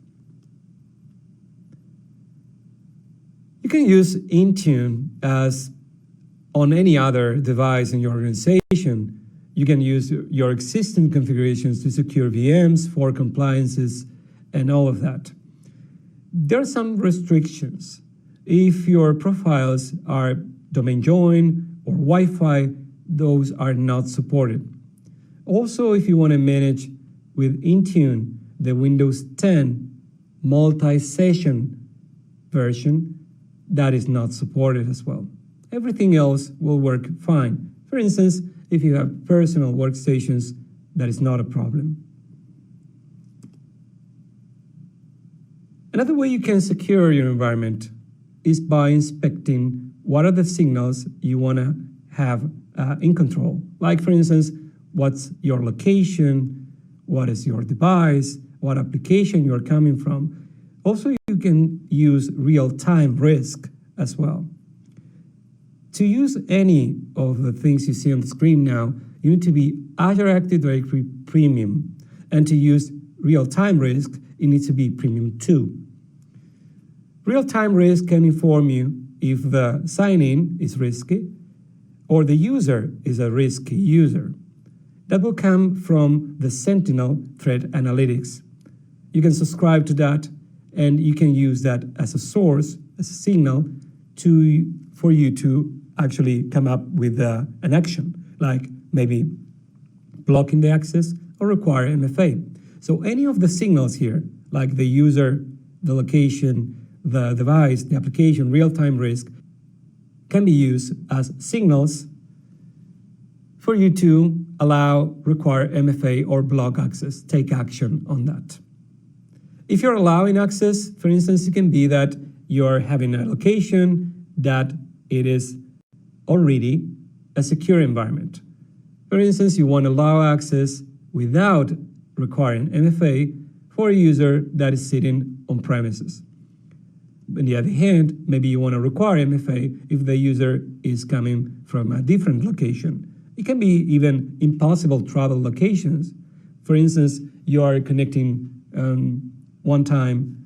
[SPEAKER 1] You can use Intune as on any other device in your organization. You can use your existing configurations to secure VMs for compliances and all of that. There are some restrictions. If your profiles are domain join or Wi-Fi, those are not supported. Also, if you want to manage with Intune the Windows 10 multi-session version, that is not supported as well. Everything else will work fine. For instance, if you have personal workstations, that is not a problem. Another way you can secure your environment is by inspecting what are the signals you want to have in control. Like, for instance, what's your location, what is your device, what application you're coming from. Also, you can use real-time risk as well. To use any of the things you see on the screen now, you need to be Azure Active Directory Premium. And to use real-time risk, it needs to be Premium 2. Real-time risk can inform you if the sign-in is risky or the user is a risky user. That will come from the Sentinel Threat Analytics. You can subscribe to that, and you can use that as a source, as a signal for you to actually come up with an action, like maybe blocking the access or require MFA. So any of the signals here, like the user, the location, the device, the application, real-time risk, can be used as signals for you to allow, require MFA, or block access, take action on that. If you're allowing access, for instance, it can be that you're having a location that it is already a secure environment. For instance, you want to allow access without requiring MFA for a user that is sitting on premises. On the other hand, maybe you want to require MFA if the user is coming from a different location. It can be even impossible travel locations. For instance, you are connecting one time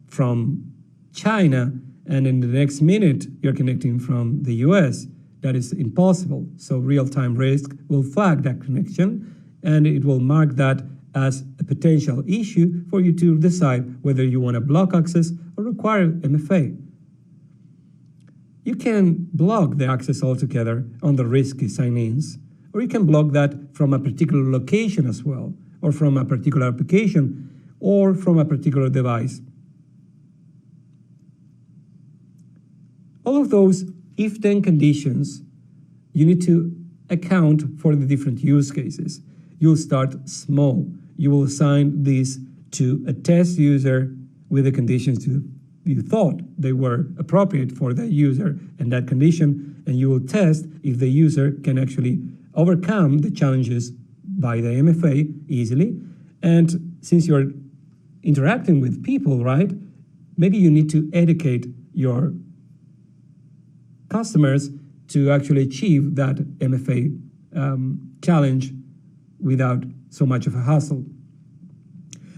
[SPEAKER 1] from China, and in the next minute, you're connecting from the US. That is impossible. So real-time risk will flag that connection, and it will mark that as a potential issue for you to decide whether you want to block access or require MFA. You can block the access altogether on the risky sign-ins, or you can block that from a particular location as well, or from a particular application, or from a particular device. All of those if-then conditions, you need to account for the different use cases. You'll start small. You will assign this to a test user with the conditions you thought they were appropriate for that user and that condition, and you will test if the user can actually overcome the challenges by the MFA easily. And since you're interacting with people, right, maybe you need to educate your customers to actually achieve that MFA challenge without so much of a hassle.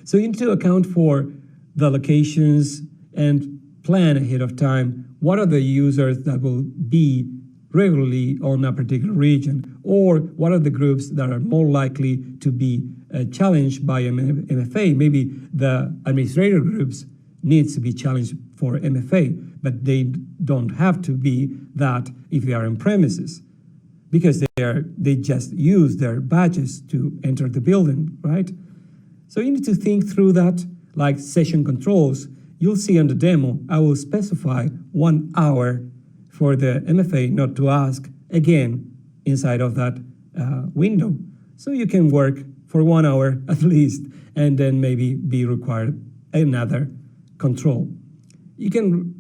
[SPEAKER 1] So you need to account for the locations and plan ahead of time what are the users that will be regularly on a particular region, or what are the groups that are more likely to be challenged by MFA. Maybe the administrator groups needs to be challenged for MFA, but they don't have to be that if they are on premises, because they just use their badges to enter the building, right? So you need to think through that, like session controls. You'll see on the demo, I will specify 1 hour for the MFA not to ask again inside of that window. So you can work for 1 hour at least, and then maybe be required another control. You can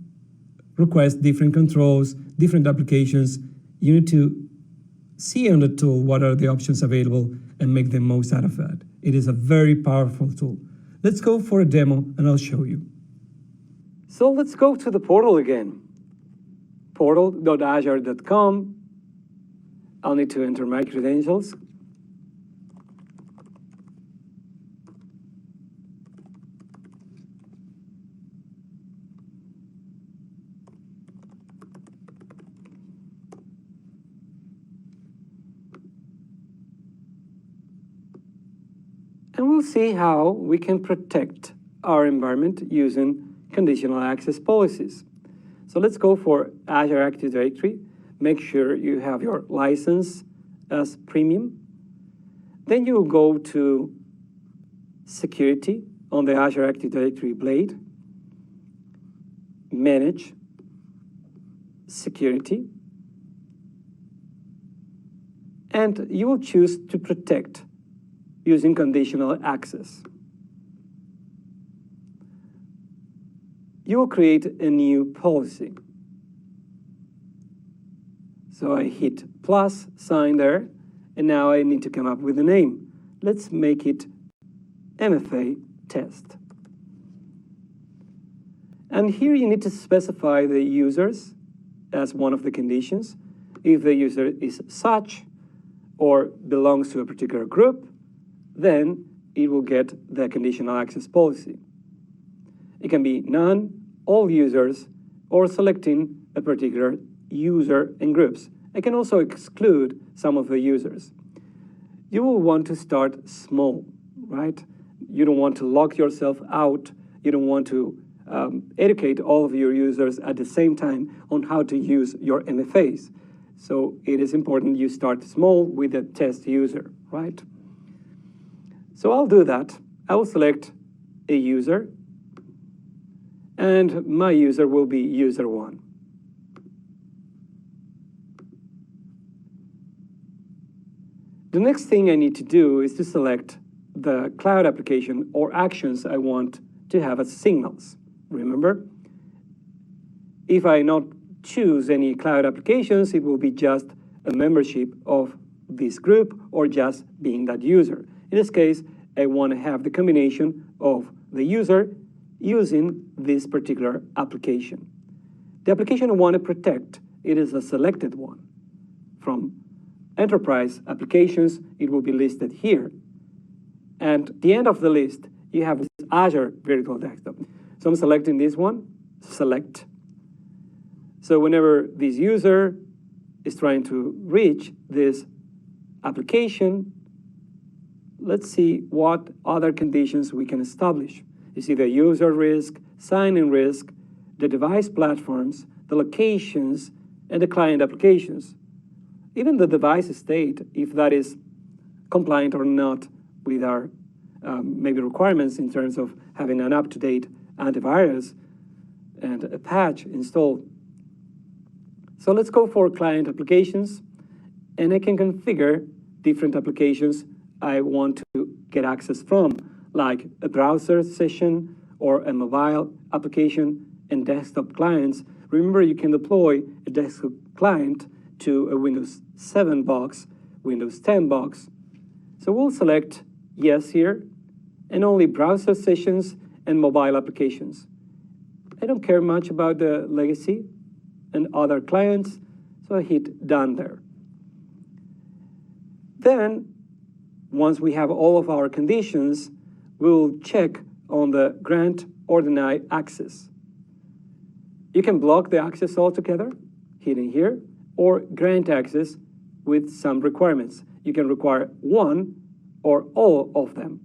[SPEAKER 1] request different controls, different applications. You need to see on the tool what are the options available and make the most out of that. It is a very powerful tool. Let's go for a demo and I'll show you. So let's go to the portal again. Portal.azure.com. I'll need to enter my credentials. And we'll see how we can protect our environment using conditional access policies. So let's go for Azure Active Directory. Make sure you have your license as premium. Then you'll go to Security on the Azure Active Directory blade. Manage Security. And you will choose to protect using conditional access. You will create a new policy. So I hit plus sign there, and now I need to come up with a name. Let's make it MFA test. And here you need to specify the users as one of the conditions. If the user is such or belongs to a particular group, then it will get the conditional access policy. It can be none, all users, or selecting a particular user and groups. I can also exclude some of the users. You will want to start small, right? You don't want to lock yourself out. You don't want to educate all of your users at the same time on how to use your MFAs. So it is important you start small with a test user, right? So I'll do that. I will select a user, and my user will be user 1. The next thing I need to do is to select the cloud application or actions I want to have as signals. Remember, if I not choose any cloud applications, it will be just a membership of this group or just being that user. In this case, I want to have the combination of the user using this particular application. The application I want to protect, it is a selected one. From enterprise applications, it will be listed here. And at the end of the list, you have this Azure Virtual Desktop. So I'm selecting this one, select. So whenever this user is trying to reach this application, let's see what other conditions we can establish. You see the user risk, sign-in risk, the device platforms, the locations, and the client applications. Even the device state, if that is compliant or not with our maybe requirements in terms of having an up-to-date antivirus and a patch installed. So let's go for client applications, and I can configure different applications I want to get access from, like a browser session or a mobile application and desktop clients. Remember, you can deploy a desktop client to a Windows 7 box, Windows 10 box. So we'll select yes here, and only browser sessions and mobile applications. I don't care much about the legacy and other clients, so I hit done there. Then, once we have all of our conditions, we'll check on the grant or deny access. You can block the access altogether, hitting here, or grant access with some requirements. You can require 1 or all of them.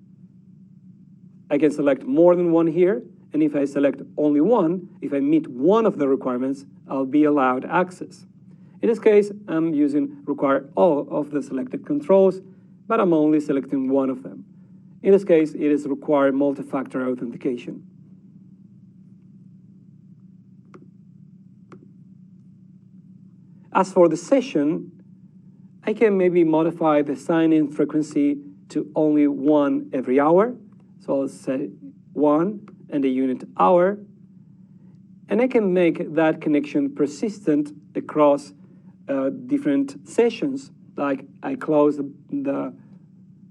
[SPEAKER 1] I can select more than one here, and if I select only one, if I meet one of the requirements, I'll be allowed access. In this case, I'm using require all of the selected controls, but I'm only selecting one of them. In this case, it is require multi-factor authentication. As for the session, I can maybe modify the sign-in frequency to only one every hour. So I'll set 1 and the unit hour. And I can make that connection persistent across different sessions. Like I close the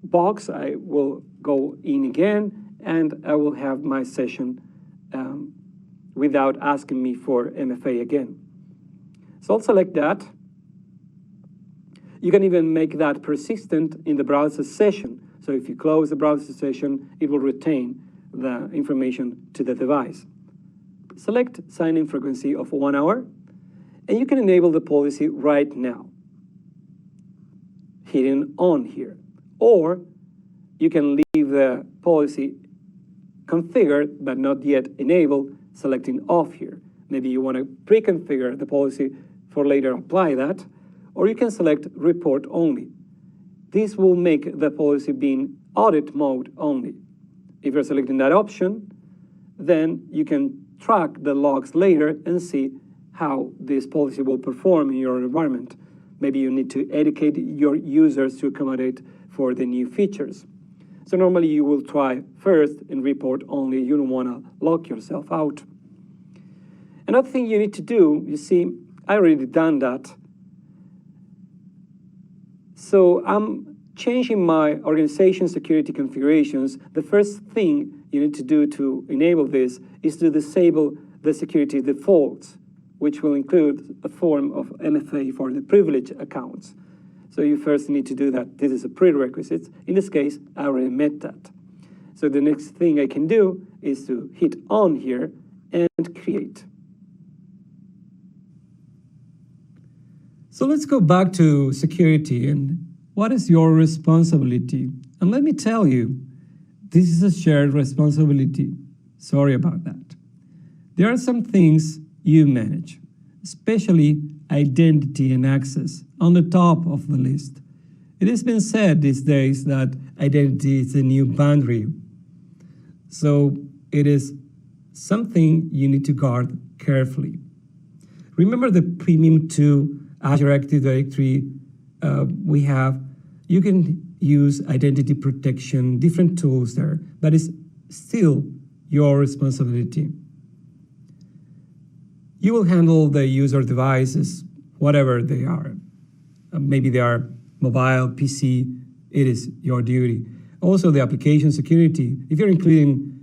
[SPEAKER 1] box, I will go in again, and I will have my session without asking me for MFA again. So I'll select that. You can even make that persistent in the browser session. So if you close the browser session, it will retain the information to the device. Select sign-in frequency of 1 hour, and you can enable the policy right now, hitting on here. Or you can leave the policy configured but not yet enabled, selecting off here. Maybe you want to pre-configure the policy for later apply that, or you can select report only. This will make the policy being audit mode only. If you're selecting that option, then you can track the logs later and see how this policy will perform in your environment. Maybe you need to educate your users to accommodate for the new features. So normally you will try first and report only. You don't want to lock yourself out. Another thing you need to do, you see, I already done that. So I'm changing my organization security configurations. The first thing you need to do to enable this is to disable the security defaults, which will include a form of MFA for the privileged accounts. So you first need to do that. This is a prerequisite. In this case, I already met that. So the next thing I can do is to hit on here and create. So let's go back to security and what is your responsibility? And let me tell you, this is a shared responsibility. Sorry about that. There are some things you manage, especially identity and access, on the top of the list. It has been said these days that identity is a new boundary. So it is something you need to guard carefully. Remember the Premium 2 Azure Active Directory we have? You can use identity protection, different tools there, but it's still your responsibility. You will handle the user devices, whatever they are. Maybe they are mobile, PC, it is your duty. Also the application security, if you're including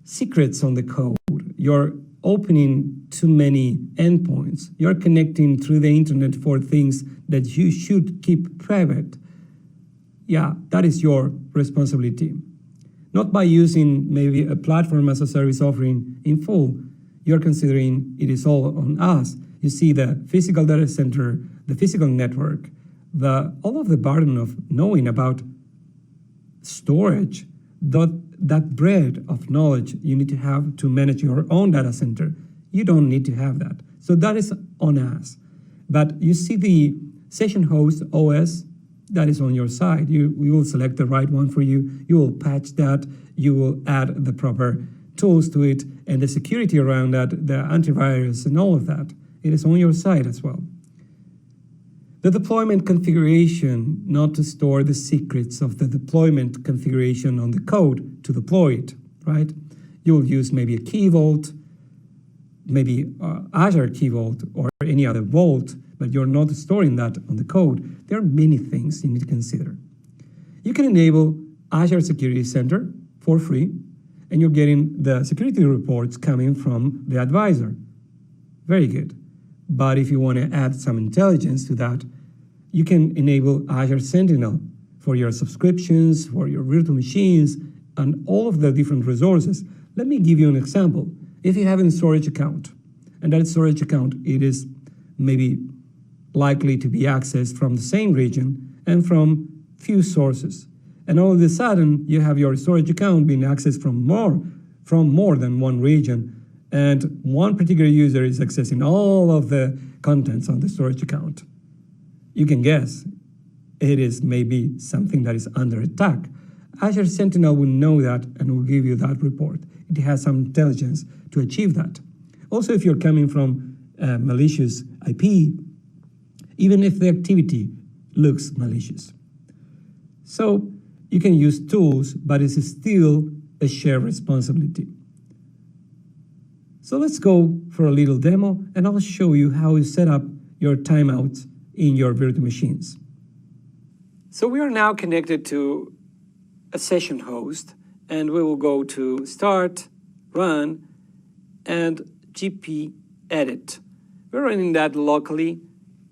[SPEAKER 1] secrets on the code, you're opening too many endpoints, you're connecting through the internet for things that you should keep private. Yeah, that is your responsibility. Not by using maybe a platform as a service offering in full, you're considering it is all on us. You see the physical data center, the physical network, all of the burden of knowing about storage, that breadth of knowledge you need to have to manage your own data center. You don't need to have that. So that is on us. But you see the session host OS, that is on your side. We will select the right one for you. You will patch that. You will add the proper tools to it, and the security around that, the antivirus and all of that. It is on your side as well. The deployment configuration, not to store the secrets of the deployment configuration on the code to deploy it, right? You'll use maybe a key vault, maybe Azure key vault or any other vault, but you're not storing that on the code. There are many things you need to consider. You can enable Azure Security Center for free, and you're getting the security reports coming from the advisor. Very good. But if you want to add some intelligence to that, you can enable Azure Sentinel for your subscriptions, for your virtual machines, and all of the different resources. Let me give you an example. If you have a storage account, and that storage account, it is maybe likely to be accessed from the same region and from few sources. And all of a sudden, you have your storage account being accessed from more than one region, and one particular user is accessing all of the contents on the storage account. You can guess it is maybe something that is under attack. Azure Sentinel will know that and will give you that report. It has some intelligence to achieve that. Also, if you're coming from a malicious IP, even if the activity looks malicious. So you can use tools, but it's still a shared responsibility. So let's go for a little demo, and I'll show you how you set up your timeouts in your virtual machines. So we are now connected to a session host, and we will go to Start, Run, and GP Edit. We're running that locally,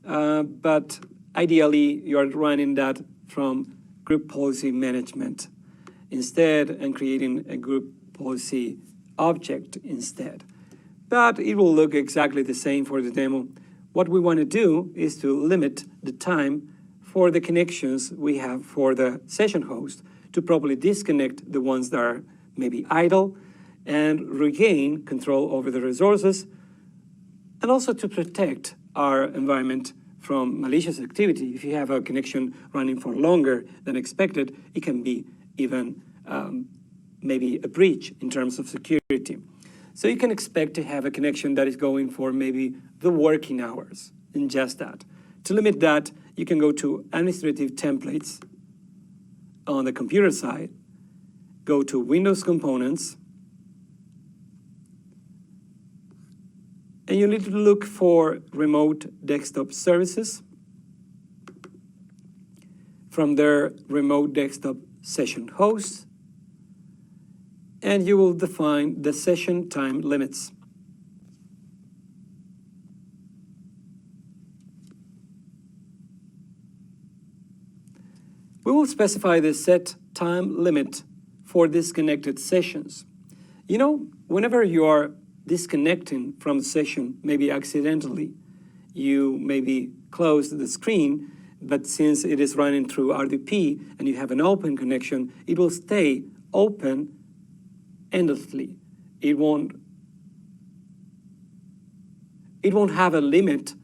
[SPEAKER 1] but ideally you're running that from Group Policy Management instead and creating a Group Policy object instead. But it will look exactly the same for the demo. What we want to do is to limit the time for the connections we have for the session host to properly disconnect the ones that are maybe idle and regain control over the resources, and also to protect our environment from malicious activity. If you have a connection running for longer than expected, it can be even maybe a breach in terms of security. So you can expect to have a connection that is going for maybe the working hours, and just that. To limit that, you can go to Administrative Templates on the computer side, go to Windows Components, and you need to look for Remote Desktop Services. From there, Remote Desktop Session Hosts, and you will define the session time limits. We will specify the set time limit for disconnected sessions. You know, whenever you are disconnecting from the session, maybe accidentally, you maybe close the screen, but since it is running through RDP and you have an open connection, it will stay open endlessly. It won't have a limit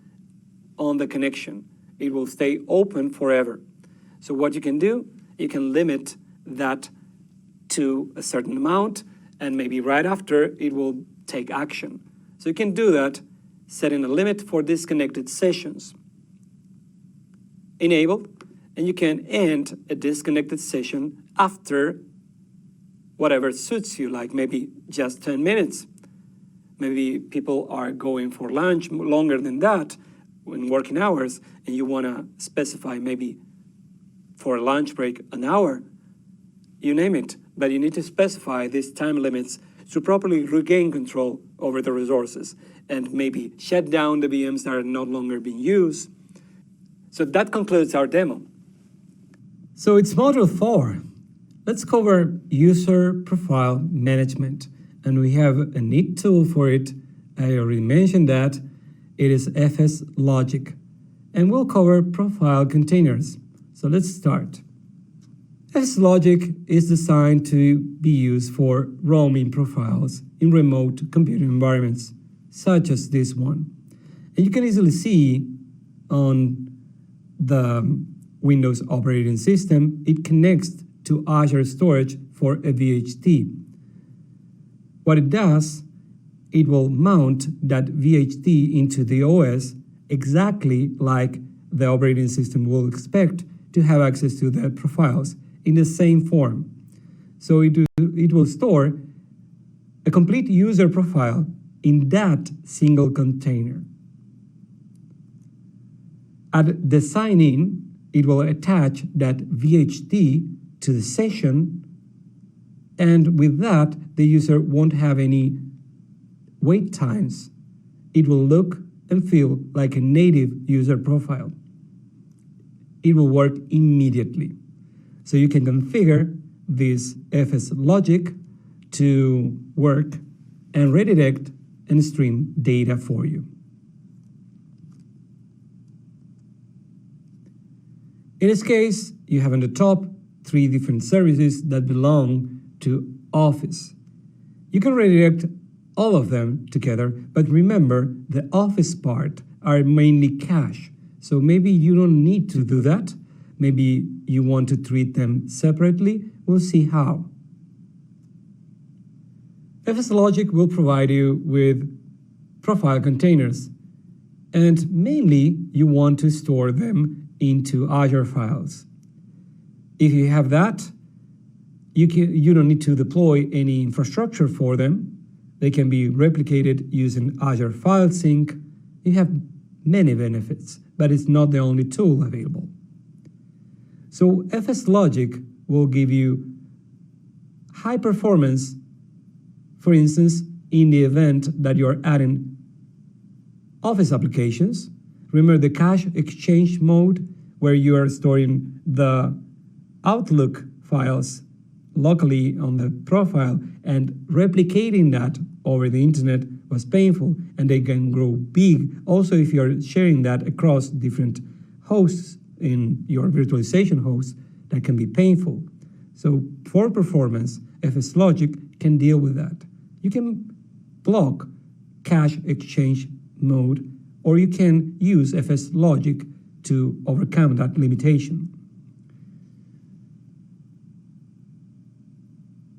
[SPEAKER 1] on the connection. It will stay open forever. So what you can do, you can limit that to a certain amount, and maybe right after it will take action. So you can do that, setting a limit for disconnected sessions. Enable, and you can end a disconnected session after whatever suits you, like maybe just 10 minutes. Maybe people are going for lunch longer than that in working hours, and you want to specify maybe for a lunch break an hour, you name it, but you need to specify these time limits to properly regain control over the resources and maybe shut down the VMs that are no longer being used. So that concludes our demo. So it's module 4. Let's cover user profile management, and we have a neat tool for it. I already mentioned that. It is FS Logic, and we'll cover profile containers. So let's start. FS Logic is designed to be used for roaming profiles in remote computing environments, such as this one. And you can easily see on the Windows operating system, it connects to Azure Storage for a VHT. What it does, it will mount that VHT into the OS exactly like the operating system will expect to have access to the profiles in the same form. So it will store a complete user profile in that single container. At the sign-in, it will attach that VHT to the session, and with that, the user won't have any wait times. It will look and feel like a native user profile. It will work immediately. So you can configure this FS Logic to work and redirect and stream data for you. In this case, you have on the top 3 different services that belong to Office. You can redirect all of them together, but remember the Office part are mainly cache. So maybe you don't need to do that. Maybe you want to treat them separately. We'll see how. FS Logic will provide you with profile containers, and mainly you want to store them into Azure files. If you have that, you don't need to deploy any infrastructure for them. They can be replicated using Azure File Sync. You have many benefits, but it's not the only tool available. So FS Logic will give you high performance, for instance, in the event that you're adding Office applications. Remember the cache exchange mode, where you are storing the Outlook files locally on the profile, and replicating that over the internet was painful, and they can grow big. Also, if you're sharing that across different hosts in your virtualization host, that can be painful. So for performance, FS Logic can deal with that. You can block cache exchange mode, or you can use FS Logic to overcome that limitation.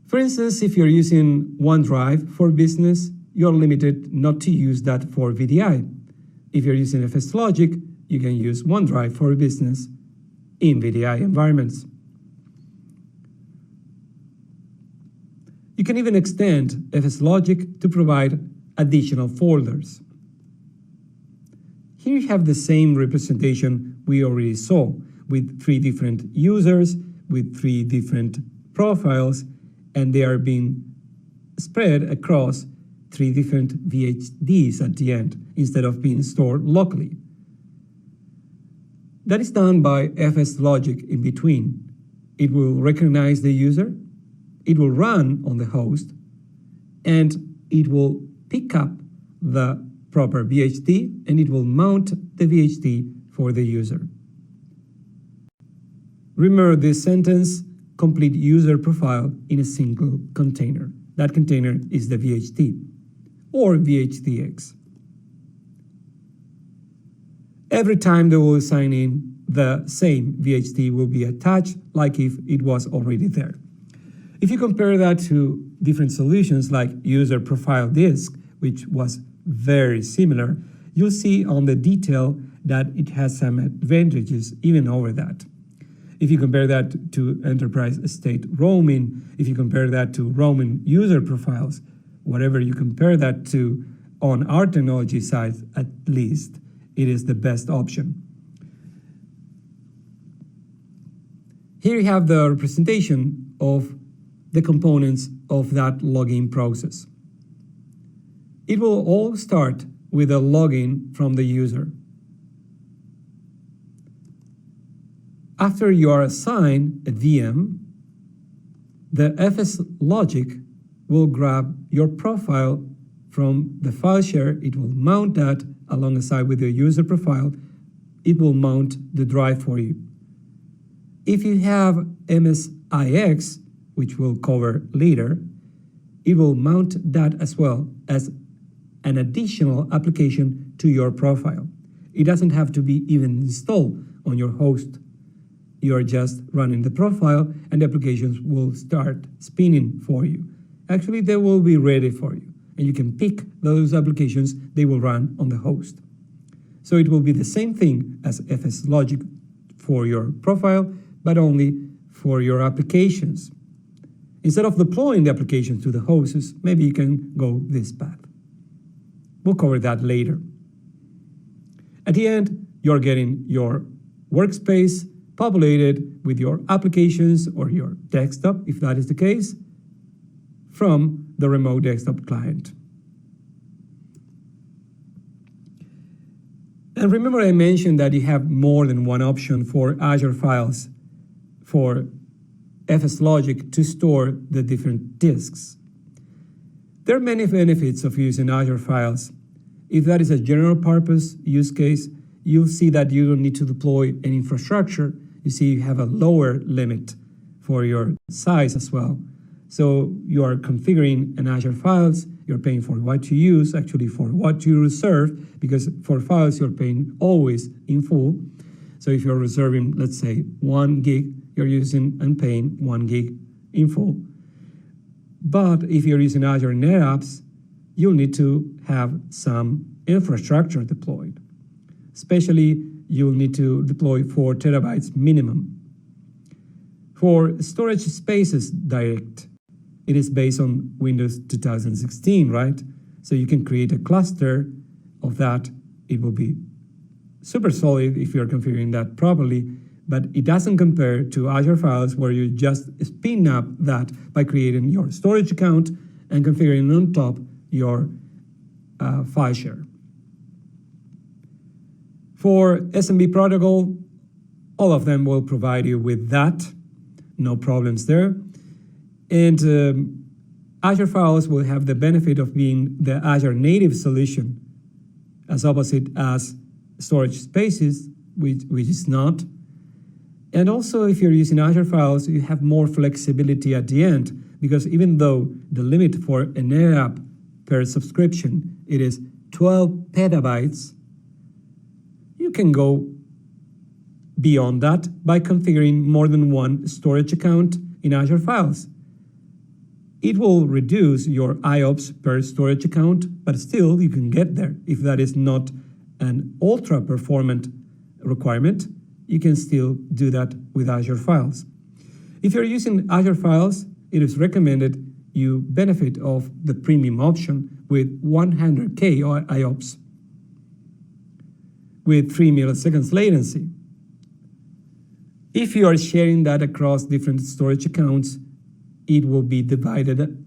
[SPEAKER 1] For instance, if you're using OneDrive for business, you're limited not to use that for VDI. If you're using FS Logic, you can use OneDrive for business in VDI environments. You can even extend FS Logic to provide additional folders. Here you have the same representation we already saw, with 3 different users, with 3 different profiles, and they are being spread across 3 different VHDs at the end, instead of being stored locally. That is done by FS Logic in between. It will recognize the user, it will run on the host, and it will pick up the proper VHD, and it will mount the VHD for the user. Remember this sentence: complete user profile in a single container. That container is the VHD or VHDX. Every time they will sign in, the same VHD will be attached like if it was already there. If you compare that to different solutions like user profile disk, which was very similar, you'll see on the detail that it has some advantages even over that. If you compare that to enterprise state roaming, if you compare that to roaming user profiles, whatever you compare that to on our technology side, at least, it is the best option. Here you have the representation of the components of that login process. It will all start with a login from the user. After you are assigned a VM, the FS Logic will grab your profile from the file share. It will mount that alongside with your user profile. It will mount the drive for you. If you have MSIX, which we'll cover later, it will mount that as well as an additional application to your profile. It doesn't have to be even installed on your host. You are just running the profile and the applications will start spinning for you. Actually, they will be ready for you, and you can pick those applications. They will run on the host. So it will be the same thing as FS Logic for your profile, but only for your applications. Instead of deploying the applications to the hosts, maybe you can go this path. We'll cover that later. At the end, you're getting your workspace populated with your applications or your desktop, if that is the case, from the remote desktop client. And remember I mentioned that you have more than one option for Azure files for FS Logic to store the different disks. There are many benefits of using Azure files. If that is a general purpose use case, you'll see that you don't need to deploy an infrastructure. You see you have a lower limit for your size as well. So you are configuring an Azure files, you're paying for what you use, actually for what you reserve, because for files you're paying always in full. So if you're reserving, let's say 1 gig, you're using and paying 1 gig in full. But if you're using Azure NetApps, you'll need to have some infrastructure deployed. Especially, you'll need to deploy 4 terabytes minimum. For storage spaces direct, it is based on Windows 2016, right? So you can create a cluster of that. It will be super solid if you're configuring that properly, but it doesn't compare to Azure Files where you just spin up that by creating your storage account and configuring on top your file share. For SMB protocol, all of them will provide you with that. No problems there. And Azure Files will have the benefit of being the Azure native solution as opposite as storage spaces, which is not. And also, if you're using Azure Files, you have more flexibility at the end, because even though the limit for an NetApp per subscription, it is 12 petabytes, you can go beyond that by configuring more than one storage account in Azure Files. It will reduce your IOPS per storage account, but still you can get there. If that is not an ultra performant requirement, you can still do that with Azure Files. If you're using Azure Files, it is recommended you benefit of the premium option with 100K IOPS with 3 milliseconds latency. If you are sharing that across different storage accounts, it will be divided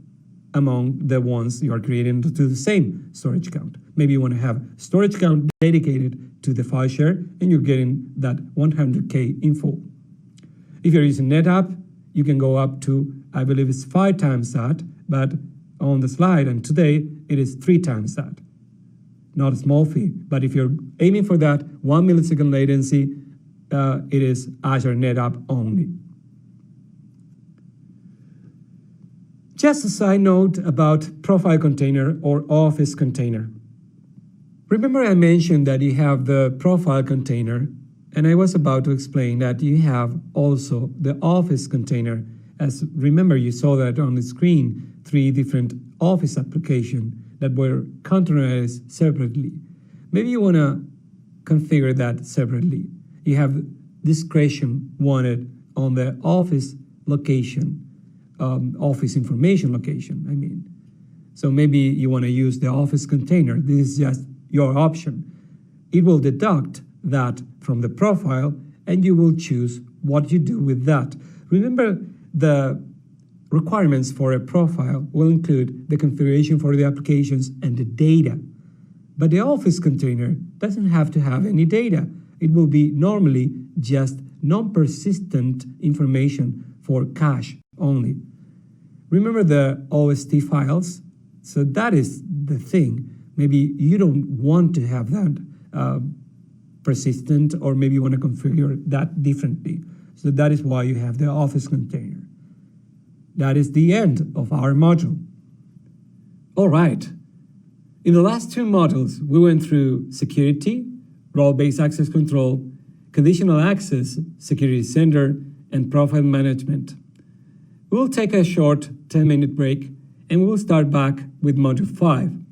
[SPEAKER 1] among the ones you are creating to the same storage account. Maybe you want to have storage account dedicated to the file share and you're getting that 100K in full. If you're using NetApp, you can go up to, I believe it's 5 times that, but on the slide and today it is 3 times that. Not a small fee, but if you're aiming for that 1 millisecond latency, it is Azure NetApp only. Just a side note about profile container or office container. Remember I mentioned that you have the profile container, and I was about to explain that you have also the office container. As remember, you saw that on the screen, 3 different office applications that were containerized separately. Maybe you want to configure that separately. You have discretion wanted on the office location, office information location, I mean. So maybe you want to use the office container. This is just your option. It will deduct that from the profile and you will choose what you do with that. Remember, the requirements for a profile will include the configuration for the applications and the data. But the office container doesn't have to have any data. It will be normally just non-persistent information for cache only. Remember the OST files? So that is the thing. Maybe you don't want to have that persistent, or maybe you want to configure that differently. So that is why you have the office container. That is the end of our module. All right. In the last 2 modules, we went through security, role-based access control, conditional access, security center, and profile management. We'll take a short 10-minute break, and we'll start back with module 5.